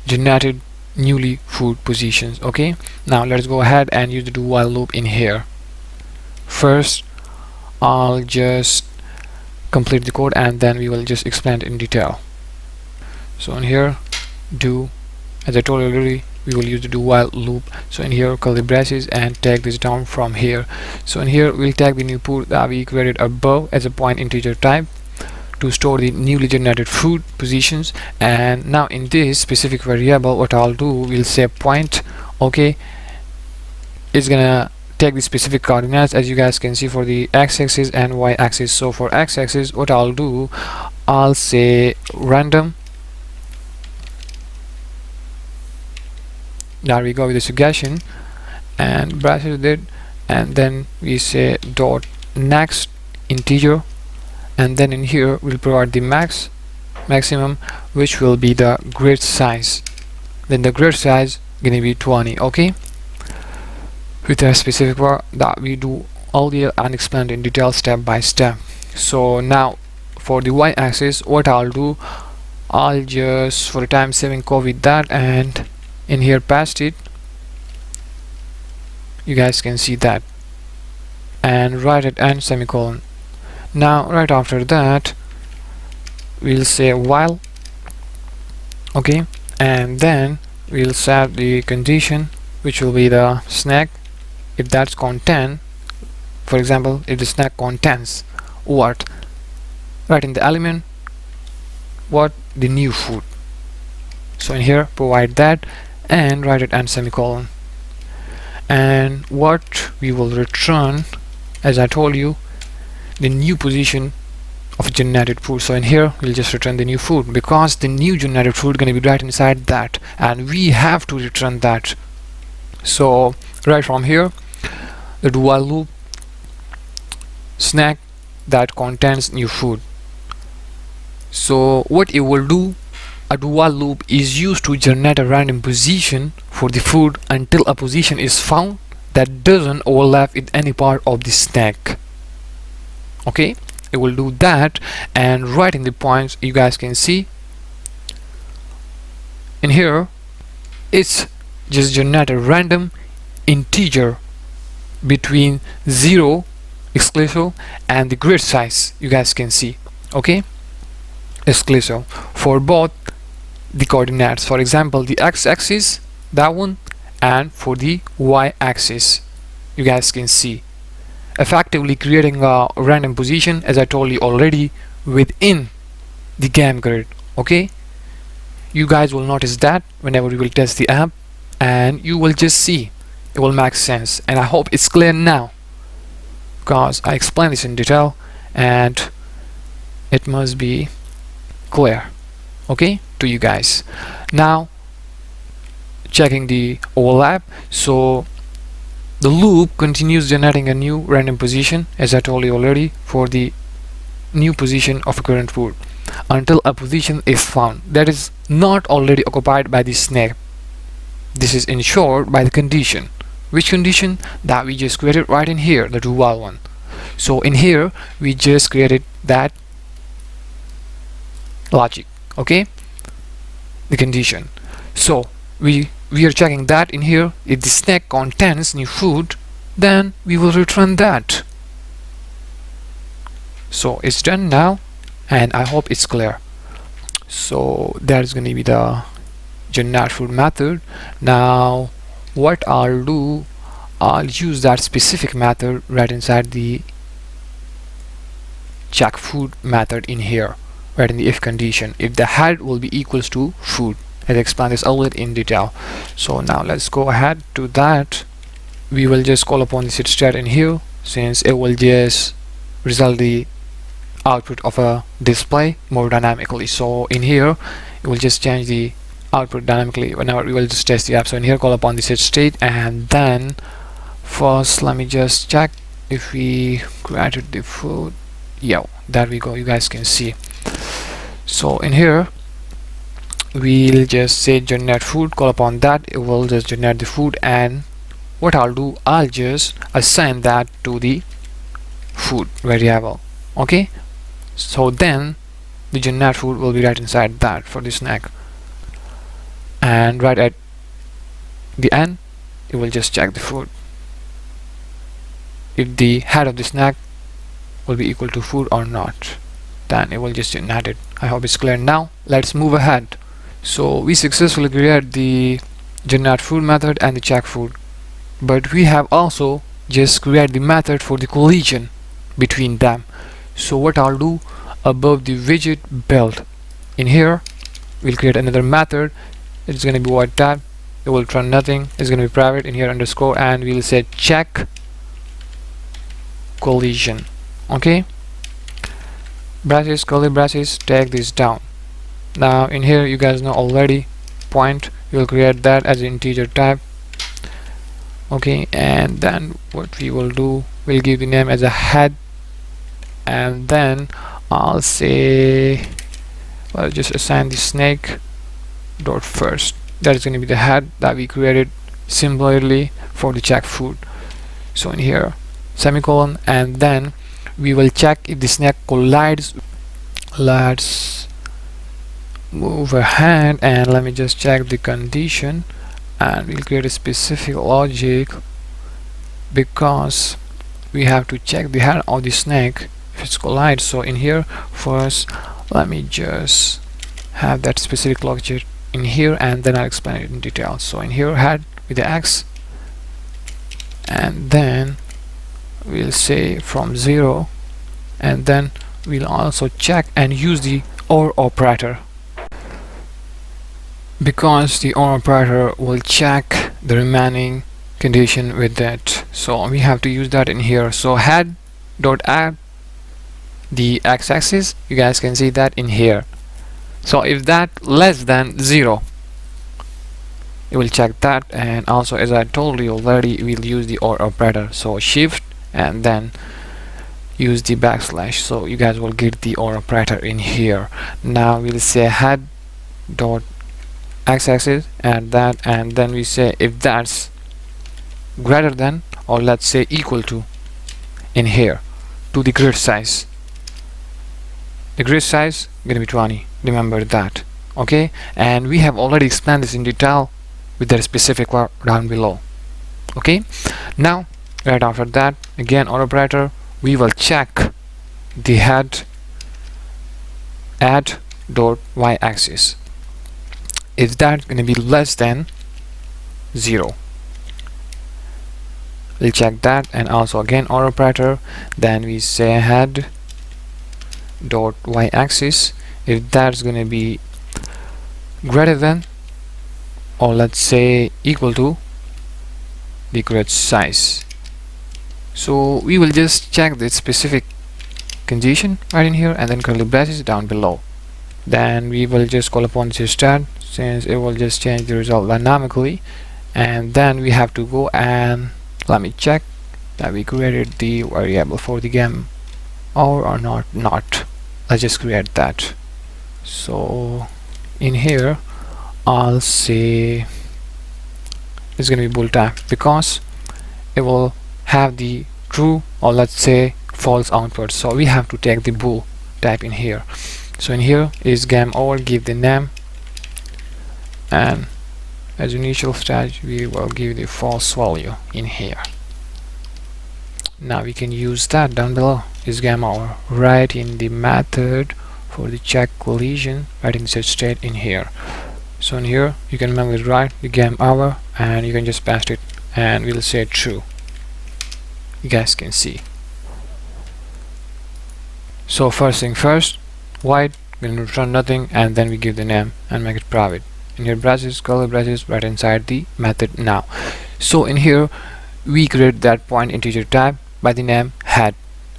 generated newly food positions. Okay, now let's go ahead and use the do while loop in here. First I'll just complete the code and then we will just explain it in detail. So in here do, as I told you already, we will use the do while loop. So in here curly braces and take this down from here. So in here we'll take the new food that we created above as a point integer type to store the newly generated food positions. And now in this specific variable, what I'll do, we'll say point. Okay, it's gonna take the specific coordinates, as you guys can see, for the x-axis and y-axis. So for x-axis, what I'll do, I'll say random. There we go with the suggestion and braces with it, and then we say dot next integer, and then in here we'll provide the maximum, which will be the grid size. Then the grid size gonna be 20. Okay, with a specific work that we do all the unexplained in detail step by step. So now for the y-axis, what I'll do, I'll just for the time saving copy that and in here paste it. You guys can see that, and write it and semicolon. Now right after that we'll say while. Okay, and then we'll set the condition, which will be the snack. If that's content, for example, if the snack contains what, write in the element what, the new food. So in here provide that and write it and semicolon. And what we will return, as I told you, the new position of generated food. So in here we'll just return the new food, because the new generated food gonna be right inside that, and we have to return that. So right from here, the do while loop snack that contains new food. So what it will do, a do while loop is used to generate a random position for the food until a position is found that doesn't overlap with any part of the snack. Okay, it will do that, and right in the points you guys can see in here, it's just generate a random integer between 0 exclusive and the grid size. You guys can see, okay, exclusive for both the coordinates, for example the x-axis, that one, and for the y-axis. You guys can see, effectively creating a random position, as I told you already, within the game grid. Okay, you guys will notice that whenever you will test the app, and you will just see it will make sense. And I hope it's clear now, because I explained this in detail and it must be clear, okay, to you guys. Now checking the overlap, so the loop continues generating a new random position, as I told you already, for the new position of a current food until a position is found that is not already occupied by the snake. This is ensured by the condition. Which condition? That we just created right in here, the do while one. So in here we just created that logic, okay, the condition. So we are checking that in here. If the snack contains new food, then we will return that. So it's done now, and I hope it's clear. So that's going to be the generate food method. Now what I'll do, I'll use that specific method right inside the check food method in here, right in the if condition, if the head will be equals to food. I'll explain this a little in detail. So now let's go ahead to that. We will just call upon the set stat in here, since it will just result the output of a display more dynamically. So in here it will just change the output dynamically whenever we will just test the app. So in here call upon the set state, and then first let me just check if we created the food. Yeah, there we go, you guys can see. So in here we'll just say generate food, call upon that, it will just generate the food, and what I'll do, I'll just assign that to the food variable, okay. So then the generate food will be right inside that for the snack, and right at the end it will just check the food. If the head of the snack will be equal to food or not, then it will just generate it. I hope it's clear now. Let's move ahead. So we successfully created the generate food method and the check food, but we have also just created the method for the collision between them. So what I'll do, above the widget build in here we'll create another method. It's going to be void tab, it will return nothing, it's going to be private in here underscore, and we'll say check collision, okay, braces, curly braces, take this down. Now in here you guys know already, point, we'll create that as an integer type, okay, and then what we will do, we'll give the name as a head, and then I'll say, well, just assign the snake dot first. That is going to be the head that we created similarly for the check food. So in here semicolon, and then we will check if the snake collides. Let's move ahead and let me just check the condition, and we'll create a specific logic because we have to check the head of the snake if it's collides. So in here first let me just have that specific logic in here, and then I'll explain it in detail. So in here head with the X, and then we'll say from 0, and then we'll also check and use the OR operator, because the OR operator will check the remaining condition with that. So we have to use that in here. So head dot add the x-axis, you guys can see that in here. So if that less than 0, it will check that, and also as I told you already, we'll use the OR operator. So shift and then use the backslash, so you guys will get the OR operator in here. Now we'll say head dot x-axis and that, and then we say if that's greater than, or let's say equal to, in here to the grid size. The grid size gonna be 20, remember that, okay. And we have already explained this in detail with that specific one down below, okay. Now right after that, again OR operator, we will check the head add dot y-axis. If that's going to be less than 0, we'll check that, and also again OR operator, then we say head dot y-axis. If that's going to be greater than, or let's say equal to, the grid size. So we will just check the specific condition right in here, and then curly braces down below. Then we will just call upon this start, since it will just change the result dynamically. And then we have to go and let me check that we created the variable for the game or not. Let's just create that. So in here I'll say it's gonna be bool type, because it will have the true, or let's say false output, so we have to take the bool type in here. So in here is game over, give the name, and as initial stage we will give the false value in here. Now we can use that down below is game over, right in the method for the check collision, right in the set state in here. So in here you can manually write the game over and you can just paste it and we'll say true. You guys can see. So first thing first, void, we're going to return nothing, and then we give the name and make it private. In here braces, curly braces, right inside the method now. So in here we create that point integer type by the name head,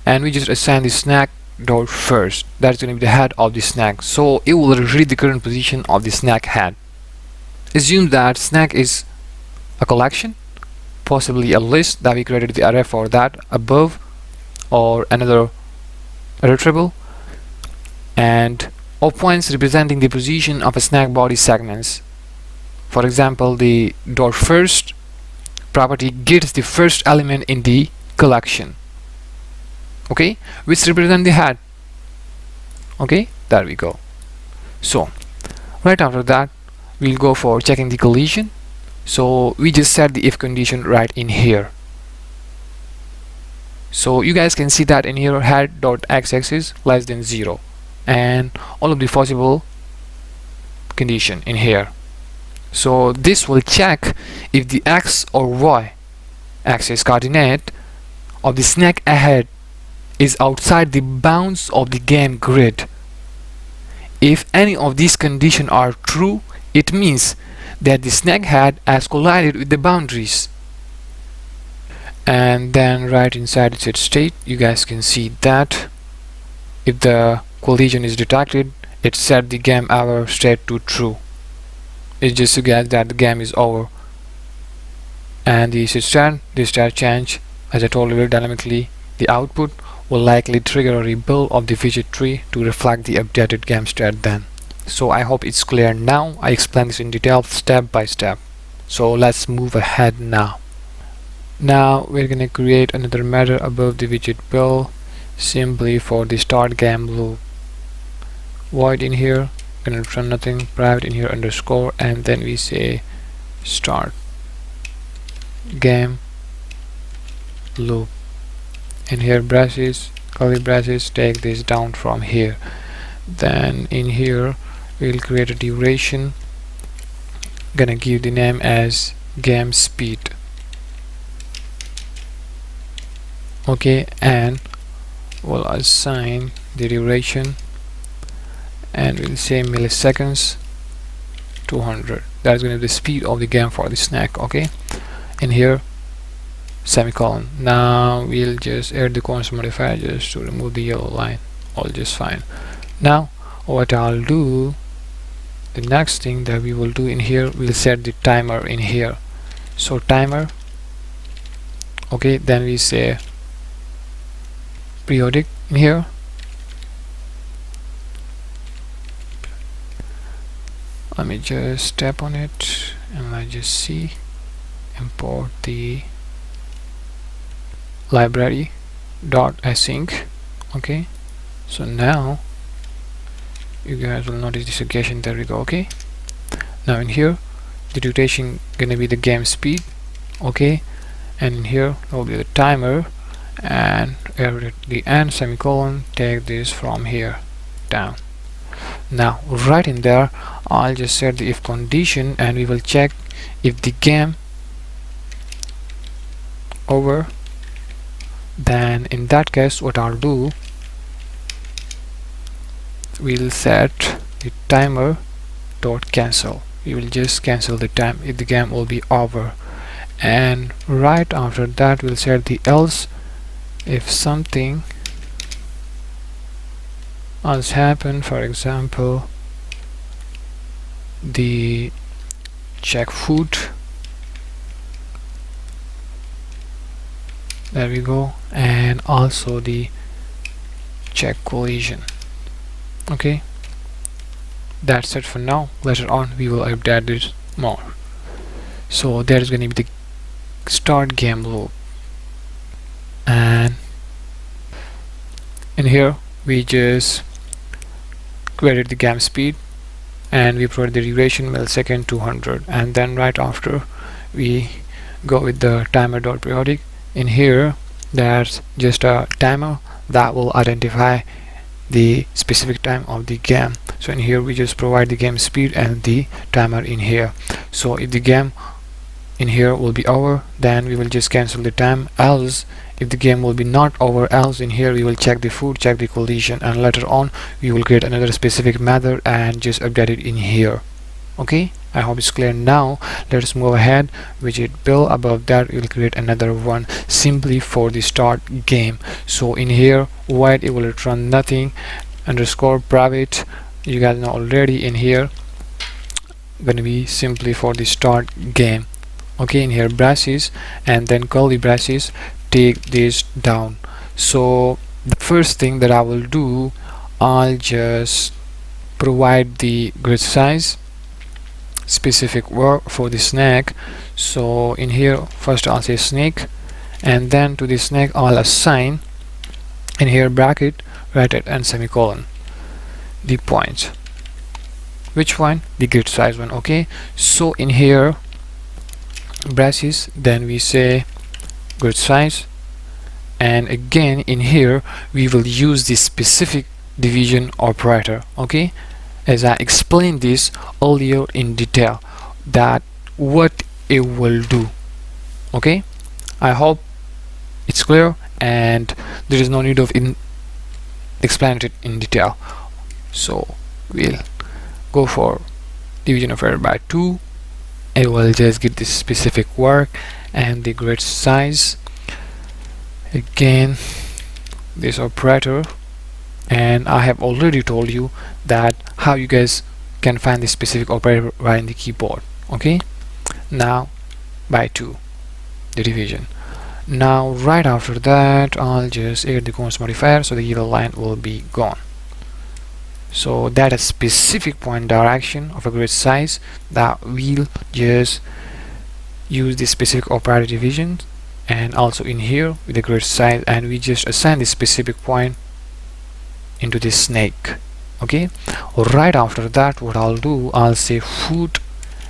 and we just assign the snack dot first. That's going to be the head of the snack, so it will read the current position of the snack head. Assume that snack is a collection, possibly a list that we created the array for that above, or another retrieval, and of points representing the position of a snack body segments. For example, the dot first property gets the first element in the collection, okay, which represent the head. Okay, there we go. So right after that we'll go for checking the collision, so we just set the if condition right in here. So you guys can see that in here head dot x-axis less than 0 and all of the possible condition in here. So this will check if the x or y axis coordinate of the snack ahead is outside the bounds of the game grid. If any of these conditions are true, it means that the snack head has collided with the boundaries. And then right inside the set state you guys can see that if the collision is detected, it set the game over state to true. It just suggests that the game is over. And the state change, as I told you dynamically, the output will likely trigger a rebuild of the widget tree to reflect the updated game state then. So I hope it's clear now. I explained this in detail step by step. So let's move ahead now. Now we're gonna create another method above the widget build simply for the start game loop. Void in here, gonna return nothing, private in here underscore, and then we say start game loop. In here braces, curly braces, take this down from here. Then in here we'll create a duration, gonna give the name as game speed. Okay, and we'll assign the duration and we'll say milliseconds 200. That's going to be the speed of the game for the snack. Okay, in here semicolon. Now we'll just add the constant modifier just to remove the yellow line. All just fine. Now what I'll do, the next thing that we will do in here, we'll set the timer in here. So timer, okay, then we say periodic in here. Let me just tap on it and I just see import the library dot async. Okay, so now you guys will notice this occasion. There we go. Okay, now in here the duration gonna be the game speed. Okay, and in here will be the timer, and at the end semicolon, take this from here down. Now right in there I'll just set the if condition and we will check if the game over. Then in that case what I'll do, we'll set the timer dot cancel. We will just cancel the time if the game will be over. And right after that we'll set the else. If something else happen, for example the check food, there we go, and also the check collision. Okay, that's it for now. Later on we will update this more. So there is going to be the start game loop, and In here we just created the game speed and we provide the duration millisecond 200, and then right after we go with the timer.periodic. In here that's just a timer that will identify the specific time of the game. So in here we just provide the game speed and the timer in here. So if the game in here will be over, then we will just cancel the time, else if the game will be not over, else in here we will check the food, check the collision, and later on we will create another specific method and just update it in here. Okay, I hope it's clear. Now let's move ahead. Widget build, above that we will create another one simply for the start game. So in here void, it will return nothing, underscore private, you guys know already. In here gonna be simply for the start game. Okay, in here braces and then curly braces, take this down. So the first thing that I will do, I'll just provide the grid size specific work for the snake. So in here first I'll say snake, and then to the snake I'll assign in here bracket, right at and semicolon the point. Which one? The grid size one. Okay, so in here braces, then we say grid size, and again in here we will use this specific division operator. Okay, as I explained this earlier in detail that what it will do. Okay, I hope it's clear and there is no need of explaining it in detail. So we'll go for division operator by 2. It will just get this specific work and the grid size, again this operator, and I have already told you that how you guys can find this specific operator right in the keyboard. Okay, now by 2 the division. Now right after that I'll just add the const modifier so the yellow line will be gone. So that is specific point direction of a grid size that we'll just use this specific operator division, and also in here with the grid size, and we just assign this specific point into this snake. Okay, right after that what I'll do, I'll say food,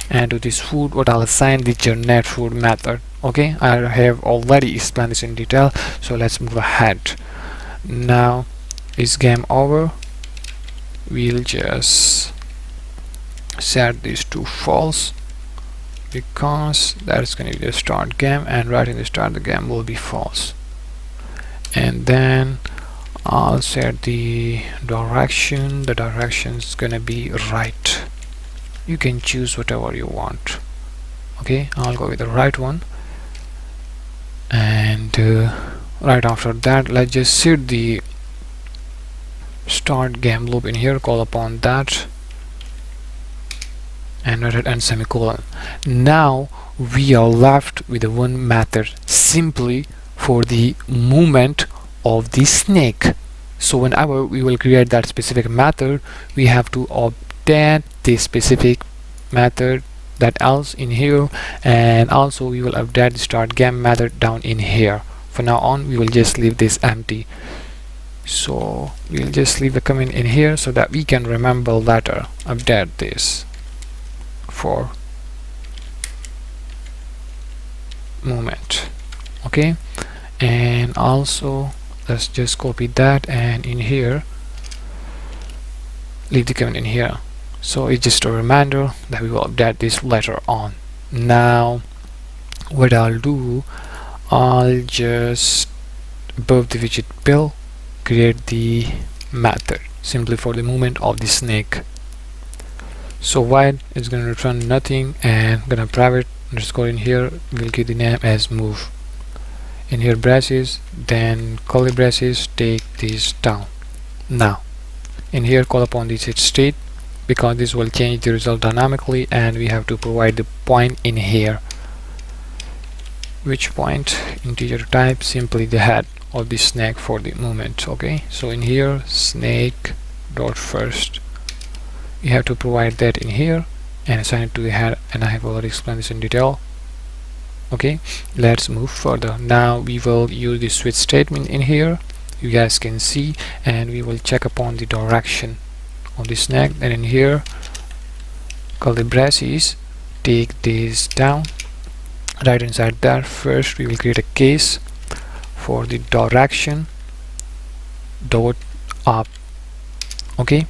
and to this food what I'll assign the generate food method. Okay, I have already explained this in detail, so let's move ahead. Now is game over, we'll just set this to false because that's going to be the start game, and right in the start the game will be false. And then I'll set the direction. The direction is going to be right. You can choose whatever you want. Okay, I'll go with the right one. And right after that let's just set the start game loop in here, call upon that, and right at and semicolon. Now we are left with the one method simply for the movement of the snake. So whenever we will create that specific method, we have to update the specific method that else in here, and also we will update the start game method down in here. From now on we will just leave this empty. So we'll just leave the comment in here so that we can remember later. Update this for movement. Okay, and also let's just copy that, and in here leave the comment in here. So it's just a reminder that we will update this later on. Now what I'll do, I'll just above the widget build create the method simply for the movement of the snake. So while it's going to return nothing, and gonna private underscore in here, we'll give the name as move. In here braces, then curly braces, take this down. Now in here call upon the set state because this will change the result dynamically, and we have to provide the point in here. Which point? Integer type, simply the head of the snake for the movement. Okay, so in here snake dot first, you have to provide that in here and assign it to the head, and I have already explained this in detail. Okay, let's move further. Now we will use the switch statement in here. you guys can see, and we will check upon the direction of the snake. And in here, call the braces, take this down. Right inside there, first we will create a case for the direction dot up, okay,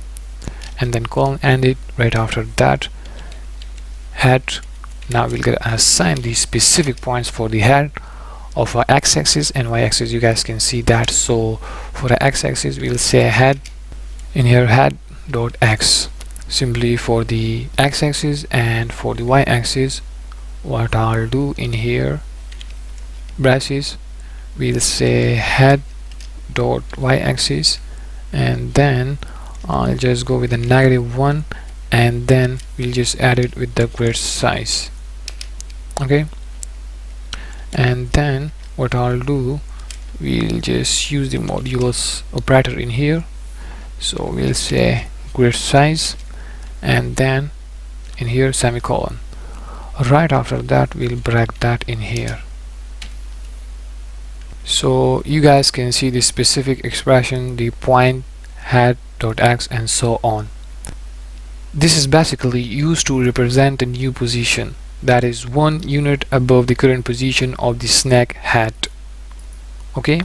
and then colon and it. Right after that, head. Now we'll get assign the specific points for the head of our x-axis and y-axis. You guys can see that. So for the x-axis, we'll say head. In here, head dot x, simply for the x-axis, and for the y-axis, what I'll do in here, braces, we'll say head dot y-axis, and then I'll just go with a -1, and then we'll just add it with the grid size, okay. And then what I'll do, we'll just use the modulus operator in here. So we'll say grid size, and then in here semicolon. Right after that, we'll break that in here. So you guys can see the specific expression, the point, head dot x, and so on. This is basically used to represent a new position, that is 1 unit above the current position of the snake head, okay,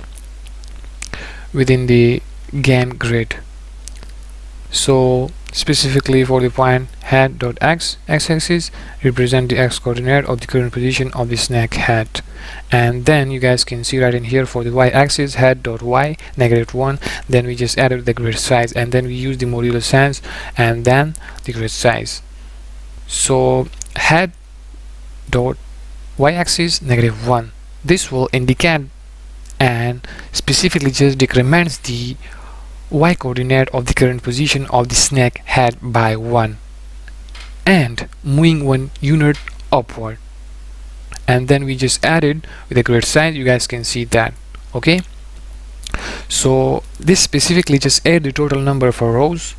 within the game grid. So specifically for the point head dot x, x-axis represent the x coordinate of the current position of the snake head. And then you guys can see right in here for the y-axis, head dot y, -1, then we just added the grid size, and then we use the modulo sans, and then the grid size. So head dot y-axis -1, this will indicate and specifically just decrements the y coordinate of the current position of the snake head by 1 and moving 1 unit upward. And then we just added with the grid size, you guys can see that, okay. So this specifically just add the total number of rows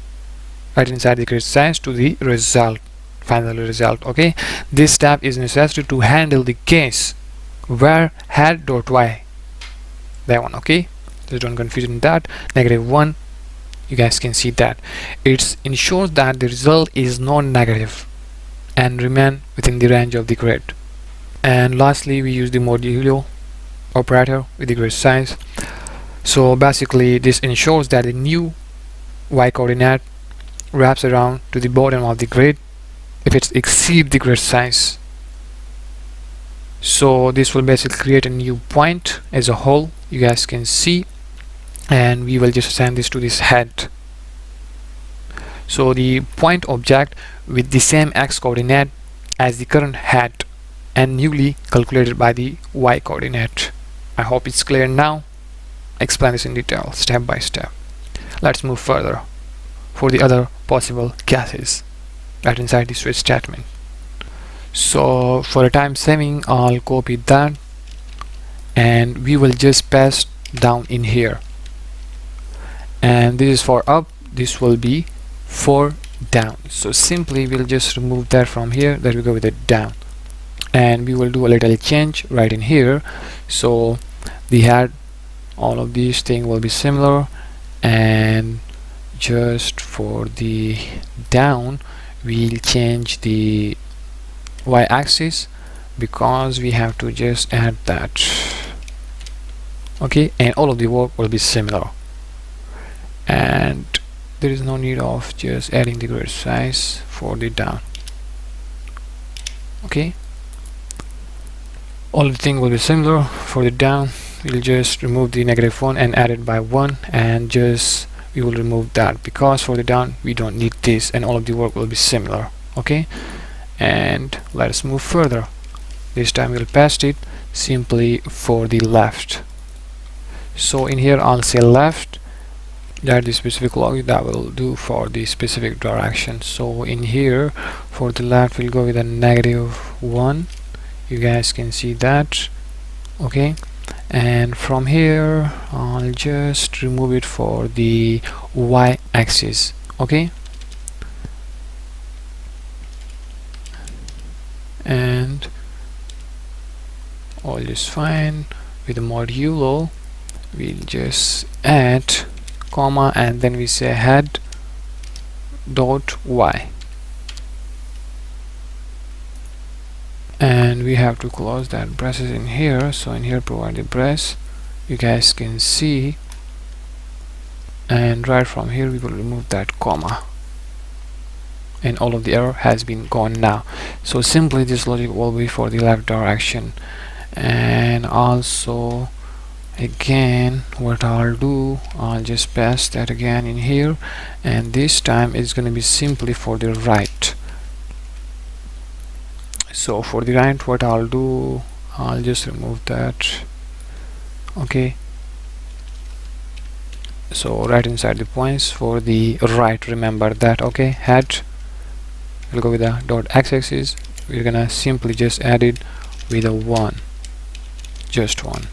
right inside the grid size to the result, final result, okay. This step is necessary to handle the case where head dot y, that one, okay. Just don't confuse in that, -1, you guys can see that it ensures that the result is non-negative and remain within the range of the grid. And lastly, we use the modulo operator with the grid size. So basically this ensures that the new y coordinate wraps around to the bottom of the grid if it exceeds the grid size. So this will basically create a new point as a whole, you guys can see, and we will just assign this to this head. So the point object with the same x coordinate as the current head and newly calculated by the y coordinate. I hope it's clear now. I explain this in detail step by step. Let's move further for the other possible cases right inside the switch statement. So for a time saving, I'll copy that and we will just pass down in here, and this is for up, this will be for down. So simply we'll just remove that from here, that we go with it down, and we will do a little change right in here. So the head, all of these things will be similar, and just for the down we'll change the y-axis because we have to just add that, okay, and all of the work will be similar, and there is no need of just adding the grid size for the down, okay. All of the things will be similar. For the down, we'll just remove the -1 and add it by 1, and just we will remove that because for the down we don't need this, and all of the work will be similar, okay. And let us move further. This time we'll paste it simply for the left. So in here I'll say left, that the specific logic that will do for the specific direction. So in here for the left we'll go with a -1, you guys can see that, okay. And from here I'll just remove it for the y-axis, okay. And all is fine with the modulo we'll just add comma, and then we say head dot y, and we have to close that braces in here. So in here provide the brace, you guys can see, and right from here we will remove that comma, and all of the error has been gone now. So simply this logic will be for the left direction. And also again what I'll do, I'll just paste that again in here, and this time it's going to be simply for the right. So for the right, what I'll do, I'll just remove that. Okay, so right inside the points for the right, remember that. Okay, head, we'll go with the dot x-axis, we're gonna simply just add it with a 1, just 1,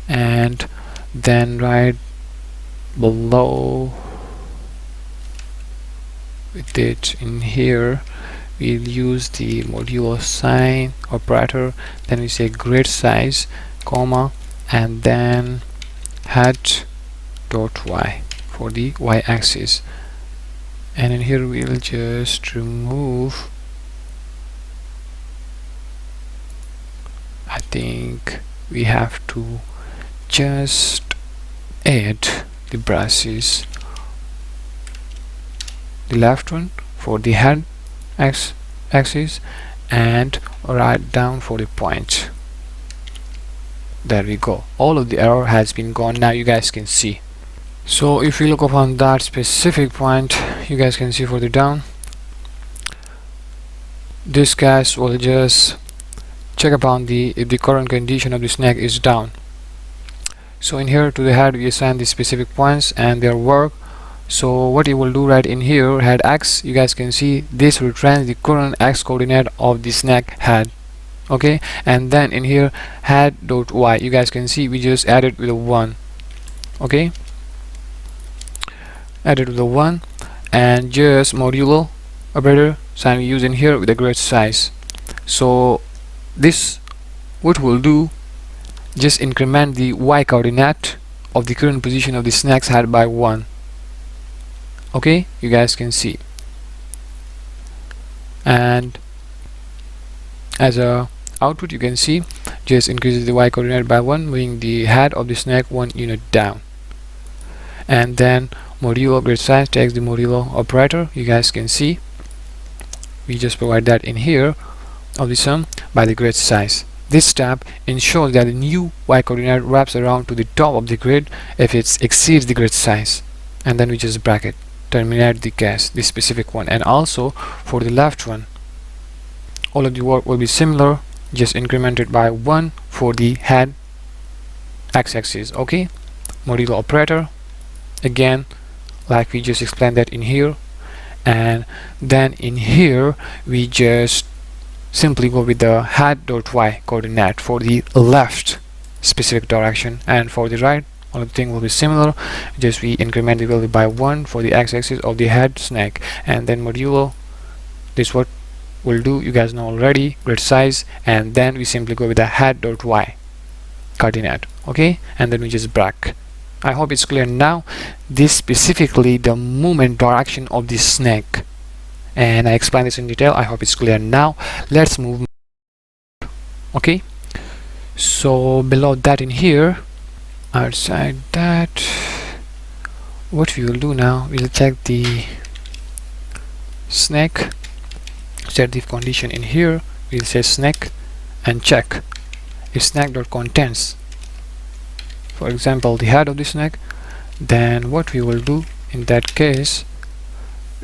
and then right below with it in here we'll use the modulo sign operator, then we say grid size comma, and then head dot y for the y-axis, and in here we'll just remove, I think we have to just add the braces, the left one for the head axis and right down for the point. There we go, all of the error has been gone now, you guys can see. So if you look upon that specific point, you guys can see for the down, this guys will just check upon if the current condition of the snake is down. So in here to the head we assign the specific points and their work. So what you will do right in here, head x, you guys can see this returns the current x coordinate of the snake head. Okay, and then in here head dot y, you guys can see we just added with a 1. Okay, added with a 1, and just modulo operator sign we use in here with the grid size. So this what we'll do, just increment the y coordinate of the current position of the snake's head by 1. Okay, you guys can see, and as a output you can see just increases the y coordinate by 1, moving the head of the snake 1 unit down, and then modulo grid size takes the modulo operator, you guys can see we just provide that in here of the sum by the grid size. This step ensures that the new y coordinate wraps around to the top of the grid if it exceeds the grid size, and then we just bracket terminate the case, the specific one. And also for the left one, all of the work will be similar, just incremented by 1 for the head x-axis. Okay, modulo operator again like we just explained that in here, and then in here we just simply go with the head dot y coordinate for the left specific direction, and for the right all of the thing will be similar, just we increment the value by 1 for the x-axis of the head snake, and then modulo, this what we'll do, you guys know already, grid size, and then we simply go with the head dot y coordinate. Okay, and then we just break. I hope it's clear now. This specifically the movement direction of the snake, and I explained this in detail. I hope it's clear now. Let's move. Okay, so below that in here, outside that, what we will do now, we'll check the snake, set the condition in here, we'll say snake and check if snake dot contents, for example the head of the snake, then what we will do in that case,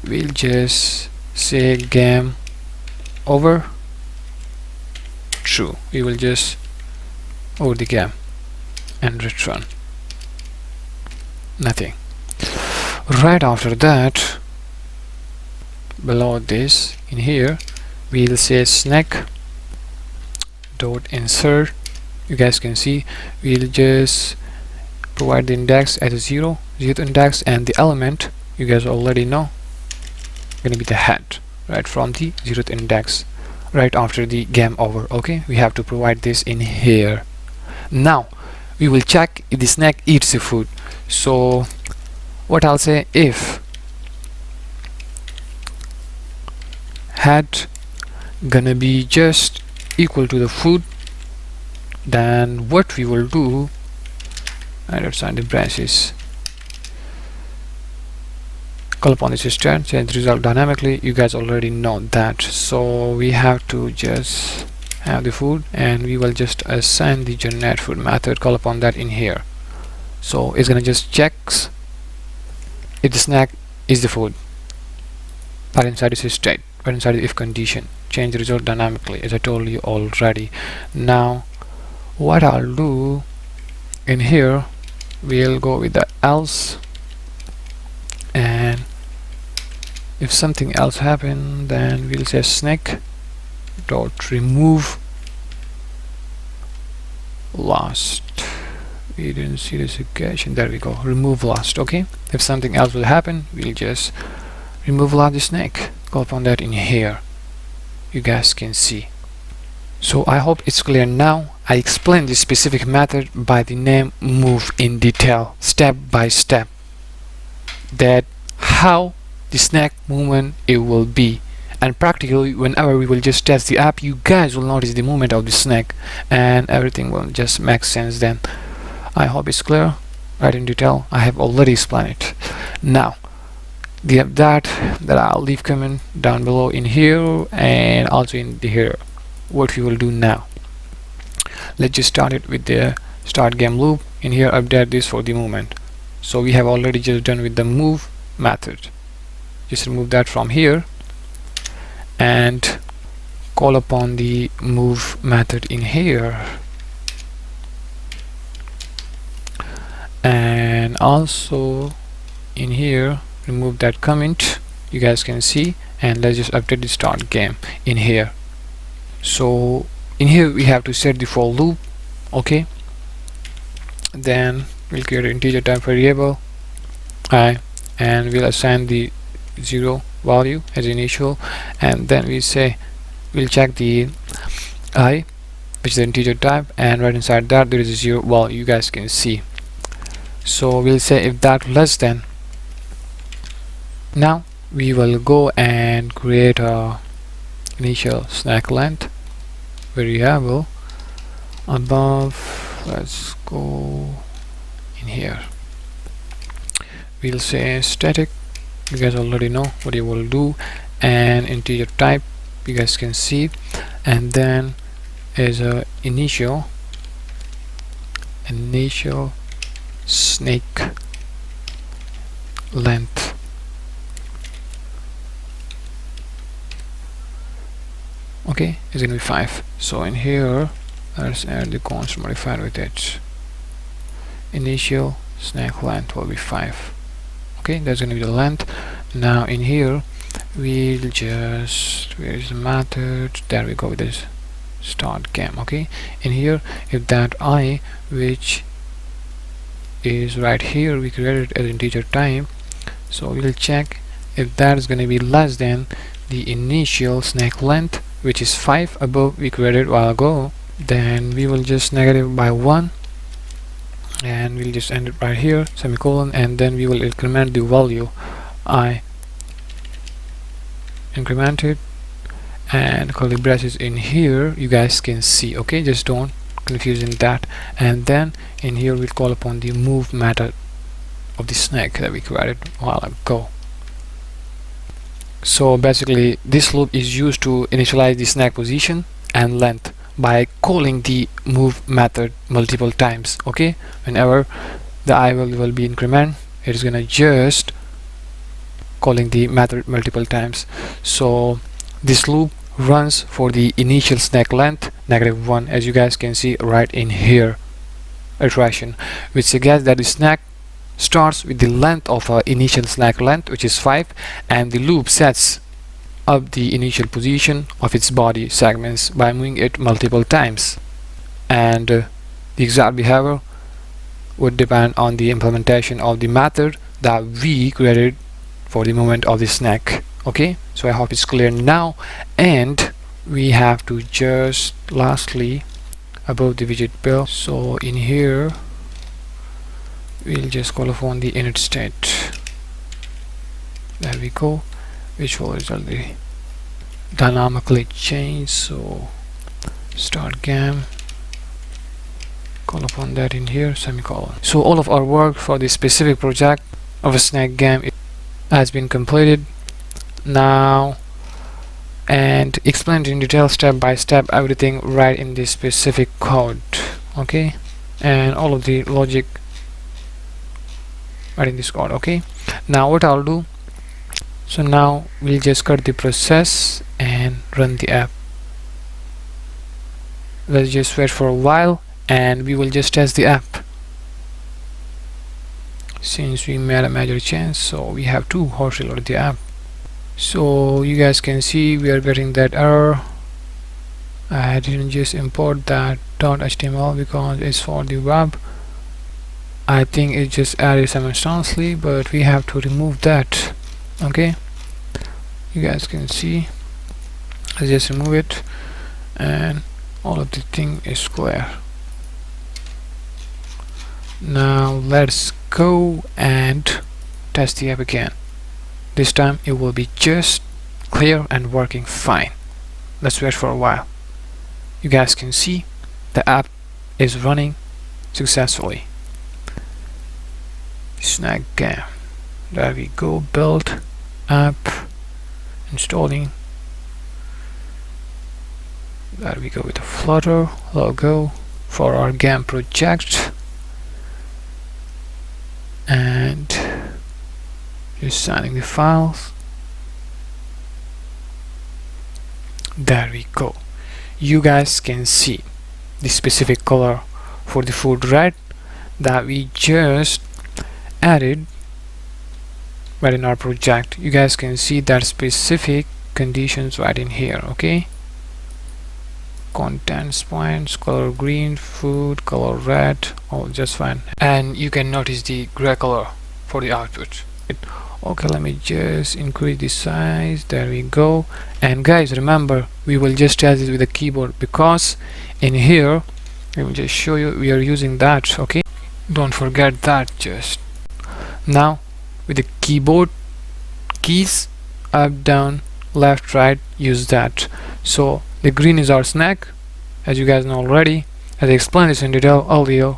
we'll just say game over true, we will just over the game and return nothing. Right after that, below this in here we'll say snake dot insert, you guys can see we'll just provide the index as a 0th index, and the element you guys already know gonna be the head right from the 0th index right after the game over. Okay, we have to provide this in here. Now we will check if the snack eats the food. So what I'll say, if head gonna be just equal to the food, then what we will do, and outside the braces, call upon this start, change the result dynamically. You guys already know that, so we have to just have the food, and we will just assign the generate food method, call upon that in here. So it's gonna just checks if the snack is the food, but inside this state, but inside the if condition, change the result dynamically, as I told you already. Now what I'll do in here, we'll go with the else, and if something else happen, then we'll say snack dot remove last. We didn't see this equation. There we go, remove last. Okay, if something else will happen, we'll just remove last the snack, go upon that in here, you guys can see. So I hope it's clear now. I explained this specific method by the name move in detail, step by step, that how the snack movement it will be, and practically whenever we will just test the app, you guys will notice the movement of the snack and everything will just make sense then. I hope it's clear. Right in detail, I have already explained it. Now the app that I'll leave comment down below in here and also in the here. What we will do now, let's just start it with the start game loop. In here, update this for the movement. So we have already just done with the move method. Just remove that from here and call upon the move method in here, and also in here remove that comment, you guys can see, and let's just update the start game in here. So in here we have to set the for loop. Okay, then we'll create an integer type variable I, and we'll assign the 0 value as initial, and then we say we'll check the I, which is the integer type, and right inside that there is a 0 value, you guys can see. So we'll say if that less than. Now we will go and create a initial snack length variable above. Let's go in here, we'll say static, you guys already know what you will do, and integer type, you guys can see, and then as a initial snake length. Okay, it's gonna be 5. So in here let's add the constant modifier with it. Initial snack length will be 5. Okay, that's gonna be the length. Now in here we'll just, where is the method, there we go with this start game. Okay, in here if that I, which is right here, we created as integer type, so we'll check if that is going to be less than the initial snack length, which is 5 above we created a while ago, then we will just negative by 1, and we'll just end it right here, semicolon, and then we will increment the value I, increment it, and curly braces in here, you guys can see. Okay, just don't confuse in that, and then in here we'll call upon the move method of the snack that we created a while ago. So basically this loop is used to initialize the snack position and length by calling the move method multiple times. Okay, whenever the I will be increment, it is gonna just calling the method multiple times. So this loop runs for the initial snack length -1, as you guys can see right in here, iteration, which suggests that the snack starts with the length of our initial snack length, which is 5, and the loop sets up the initial position of its body segments by moving it multiple times, and the exact behavior would depend on the implementation of the method that we created for the movement of the snack. Okay, so I hope it's clear now, and we have to just lastly above the widget bill, so in here we'll just call upon the init state. There we go, which will result the dynamically change. So start game, call upon that in here, semicolon. So all of our work for this specific project of a snack game has been completed now, and explained in detail step by step everything right in this specific code. Okay, and all of the logic right in this code. Okay, now what I'll do, so now we'll just cut the process and run the app. Let's just wait for a while and we will just test the app. Since we made a major change, so we have to hot reload the app. So you guys can see we are getting that error. I didn't just import that .html because it's for the web. I think it just added some instantly, but we have to remove that. Okay, you guys can see, let's just remove it and all of the thing is clear. Now let's go and test the app again. This time it will be just clear and working fine. Let's wait for a while. You guys can see the app is running successfully. Snack game. There we go. Build app, installing. There we go with the Flutter logo for our game project, and just signing the files. There we go. You guys can see the specific color for the food red that we just added right in our project. You guys can see that specific conditions right in here. Okay, contents points, color green, food, color red, all just fine. And you can notice the gray color for the output. Okay, let me just increase the size. There we go. And guys, remember, we will just test it with the keyboard, because in here I will just show you we are using that. Okay, don't forget that. Just now with the keyboard keys, up, down, left, right, use that. So the green is our snack, as you guys know already, as I explained this in detail earlier.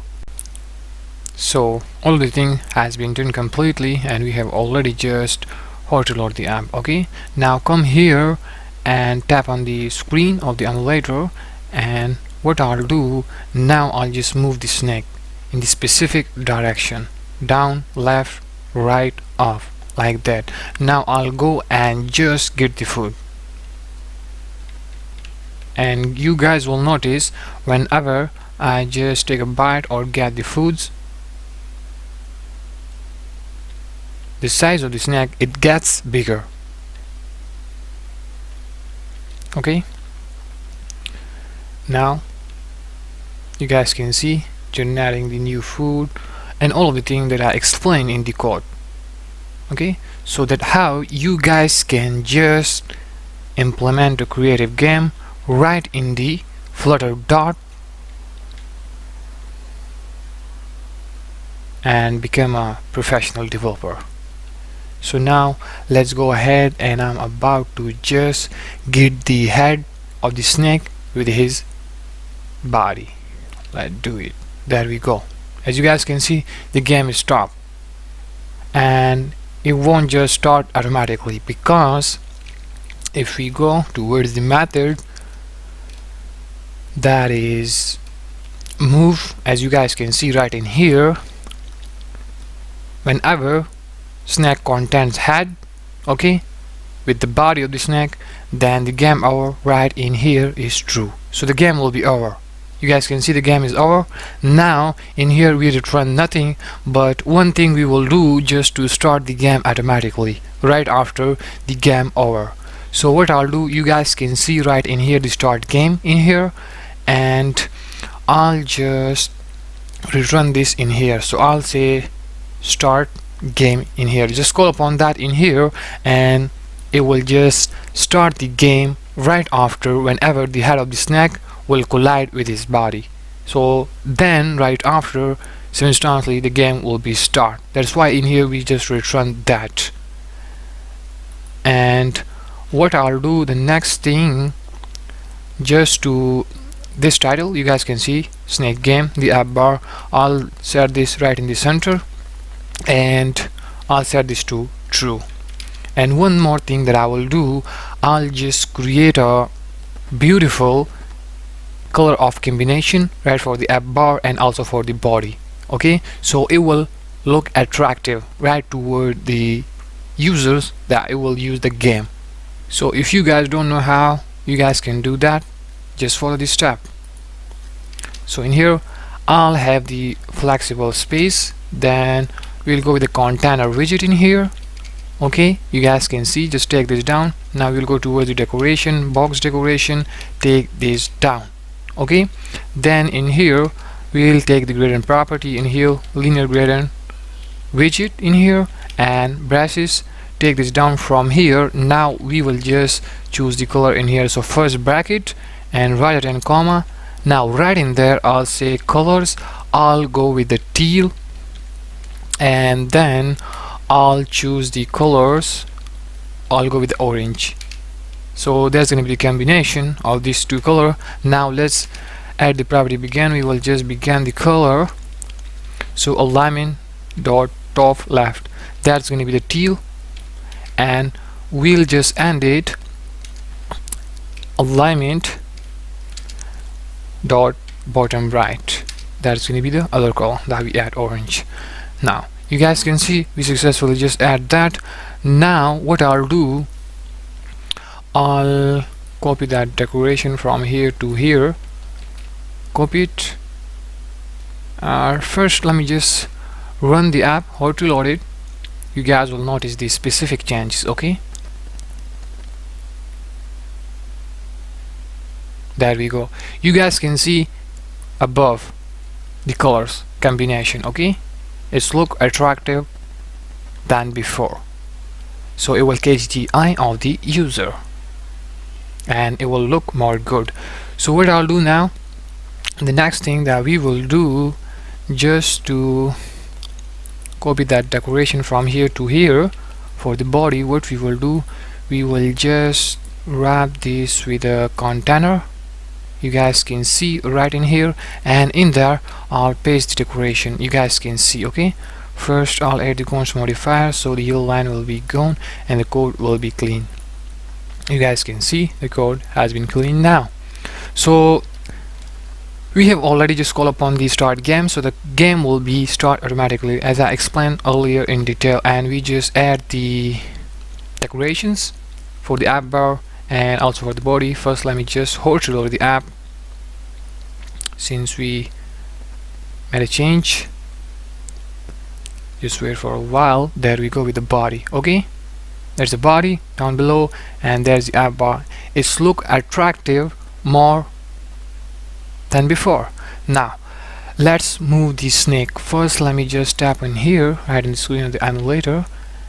So all the thing has been done completely, and we have already just hot reload the app. Okay, now come here and tap on the screen of the emulator, and what I'll do now, I'll just move the snake in the specific direction, down, left, right, up, like that. Now I'll go and just get the food, and you guys will notice whenever I just take a bite or get the foods, the size of the snack, it gets bigger. Okay, now you guys can see generating the new food and all of the things that I explained in the code. Okay, so that how you guys can just implement a creative game right in the Flutter dot and become a professional developer. So now let's go ahead, and I'm about to just get the head of the snake with his body. Let's do it. There we go. As you guys can see, the game is stopped, and it won't just start automatically, because if we go towards the method that is move, as you guys can see right in here, whenever snack contains head, okay, with the body of the snack, then the game over right in here is true. So the game will be over. You guys can see the game is over. Now in here we return nothing, but one thing we will do just to start the game automatically right after the game over. So what I'll do, you guys can see right in here the start game in here, and I'll just return this in here. So I'll say start game in here. Just call upon that in here, and it will just start the game right after whenever the head of the snack will collide with his body. So then right after so instantly the game will be start. That's why in here we just return that. And what I'll do the next thing, just to this title you guys can see snake game, the app bar, I'll set this right in the center and I'll set this to true. And one more thing that I will do, I'll just create a beautiful color of combination right for the app bar and also for the body. Okay, so it will look attractive right toward the users that it will use the game. So if you guys don't know how, you guys can do that, just follow this step. So in here I'll have the flexible space, then we'll go with the container widget in here. Okay, you guys can see, just take this down. Now we'll go towards the decoration, box decoration, take this down. Okay, then in here we'll take the gradient property in here, linear gradient widget in here, and brushes, take this down from here. Now we will just choose the color in here. So first bracket and right and comma. Now right in there I'll say colors, I'll go with the teal, and then I'll choose the colors, I'll go with the orange. So there's going to be the combination of these two color. Now let's add the property begin. We will just begin the color. So alignment dot top left, that's going to be the teal, and we'll just end it alignment dot bottom right, that's going to be the other color that we add orange. Now you guys can see we successfully just add that. Now what I'll do, I'll copy that decoration from here to here, copy it. First let me just run the app, how to load it. You guys will notice the specific changes. Okay, there we go. You guys can see above the colors combination. Okay, it's look attractive than before, so it will catch the eye of the user and it will look more good. So what I'll do now, the next thing that we will do, just to copy that decoration from here to here for the body, what we will do, we will just wrap this with a container. You guys can see right in here, and in there I'll paste the decoration. You guys can see. Okay, first I'll add the const modifier, so the yellow line will be gone and the code will be clean. You guys can see the code has been clean now. So we have already just called upon the start game, so the game will be start automatically as I explained earlier in detail, and we just add the decorations for the app bar and also for the body. First let me just hold over the app since we made a change. Just wait for a while. There we go with the body. Okay, there's the body down below and there's the app bar. It's look attractive more than before. Now let's move the snake. First let me just tap in here right in the screen of the emulator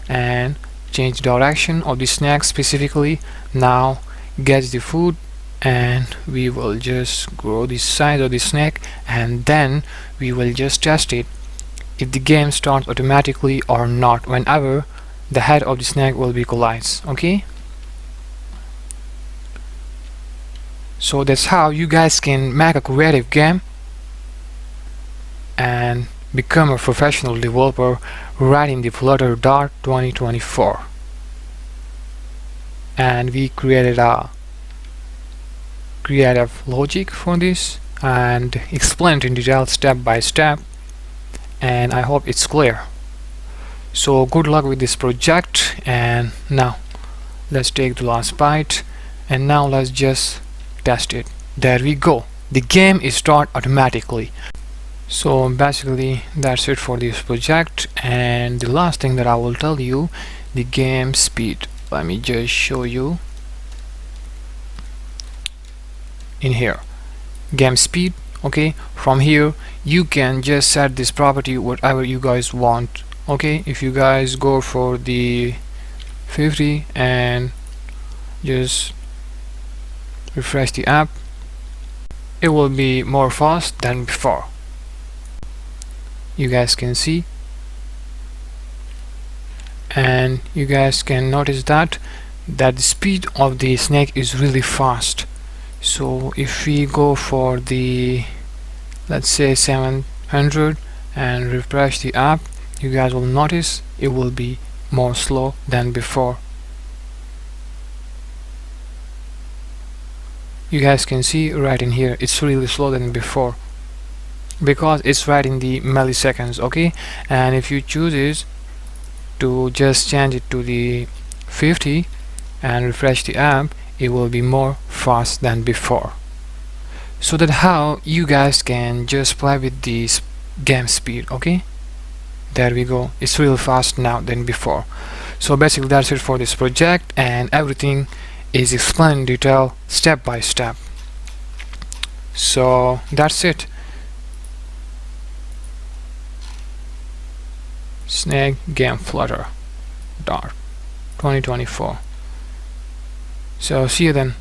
and change the direction of the snake specifically. Now get the food and we will just grow the size of the snake, and then we will just test it if the game starts automatically or not whenever the head of the snake will be collides. Okay, so that's how you guys can make a creative game and become a professional developer right in the Flutter 2024. And we created a creative logic for this and explained in detail step by step, and I hope it's clear. So good luck with this project, and now let's take the last bite and now let's just test it. There we go, the game is start automatically. So basically that's it for this project, and the last thing that I will tell you, the game speed. Let me just show you in here, game speed. Okay, from here you can just set this property whatever you guys want. Okay, if you guys go for the 50 and just refresh the app, it will be more fast than before. you guys can see, and you guys can notice that the speed of the snake is really fast. So if we go for the, let's say, 700 and refresh the app, you guys will notice it will be more slow than before. You guys can see right in here it's really slower than before because it's right in the milliseconds. Okay, and if you choose it to just change it to the 50 and refresh the app, it will be more fast than before. So that's how you guys can just play with this game speed. Okay, there we go, it's real fast now than before. So basically that's it for this project, and everything is explained in detail step by step. So that's it. Snake game Flutter dart 2024. So see you then.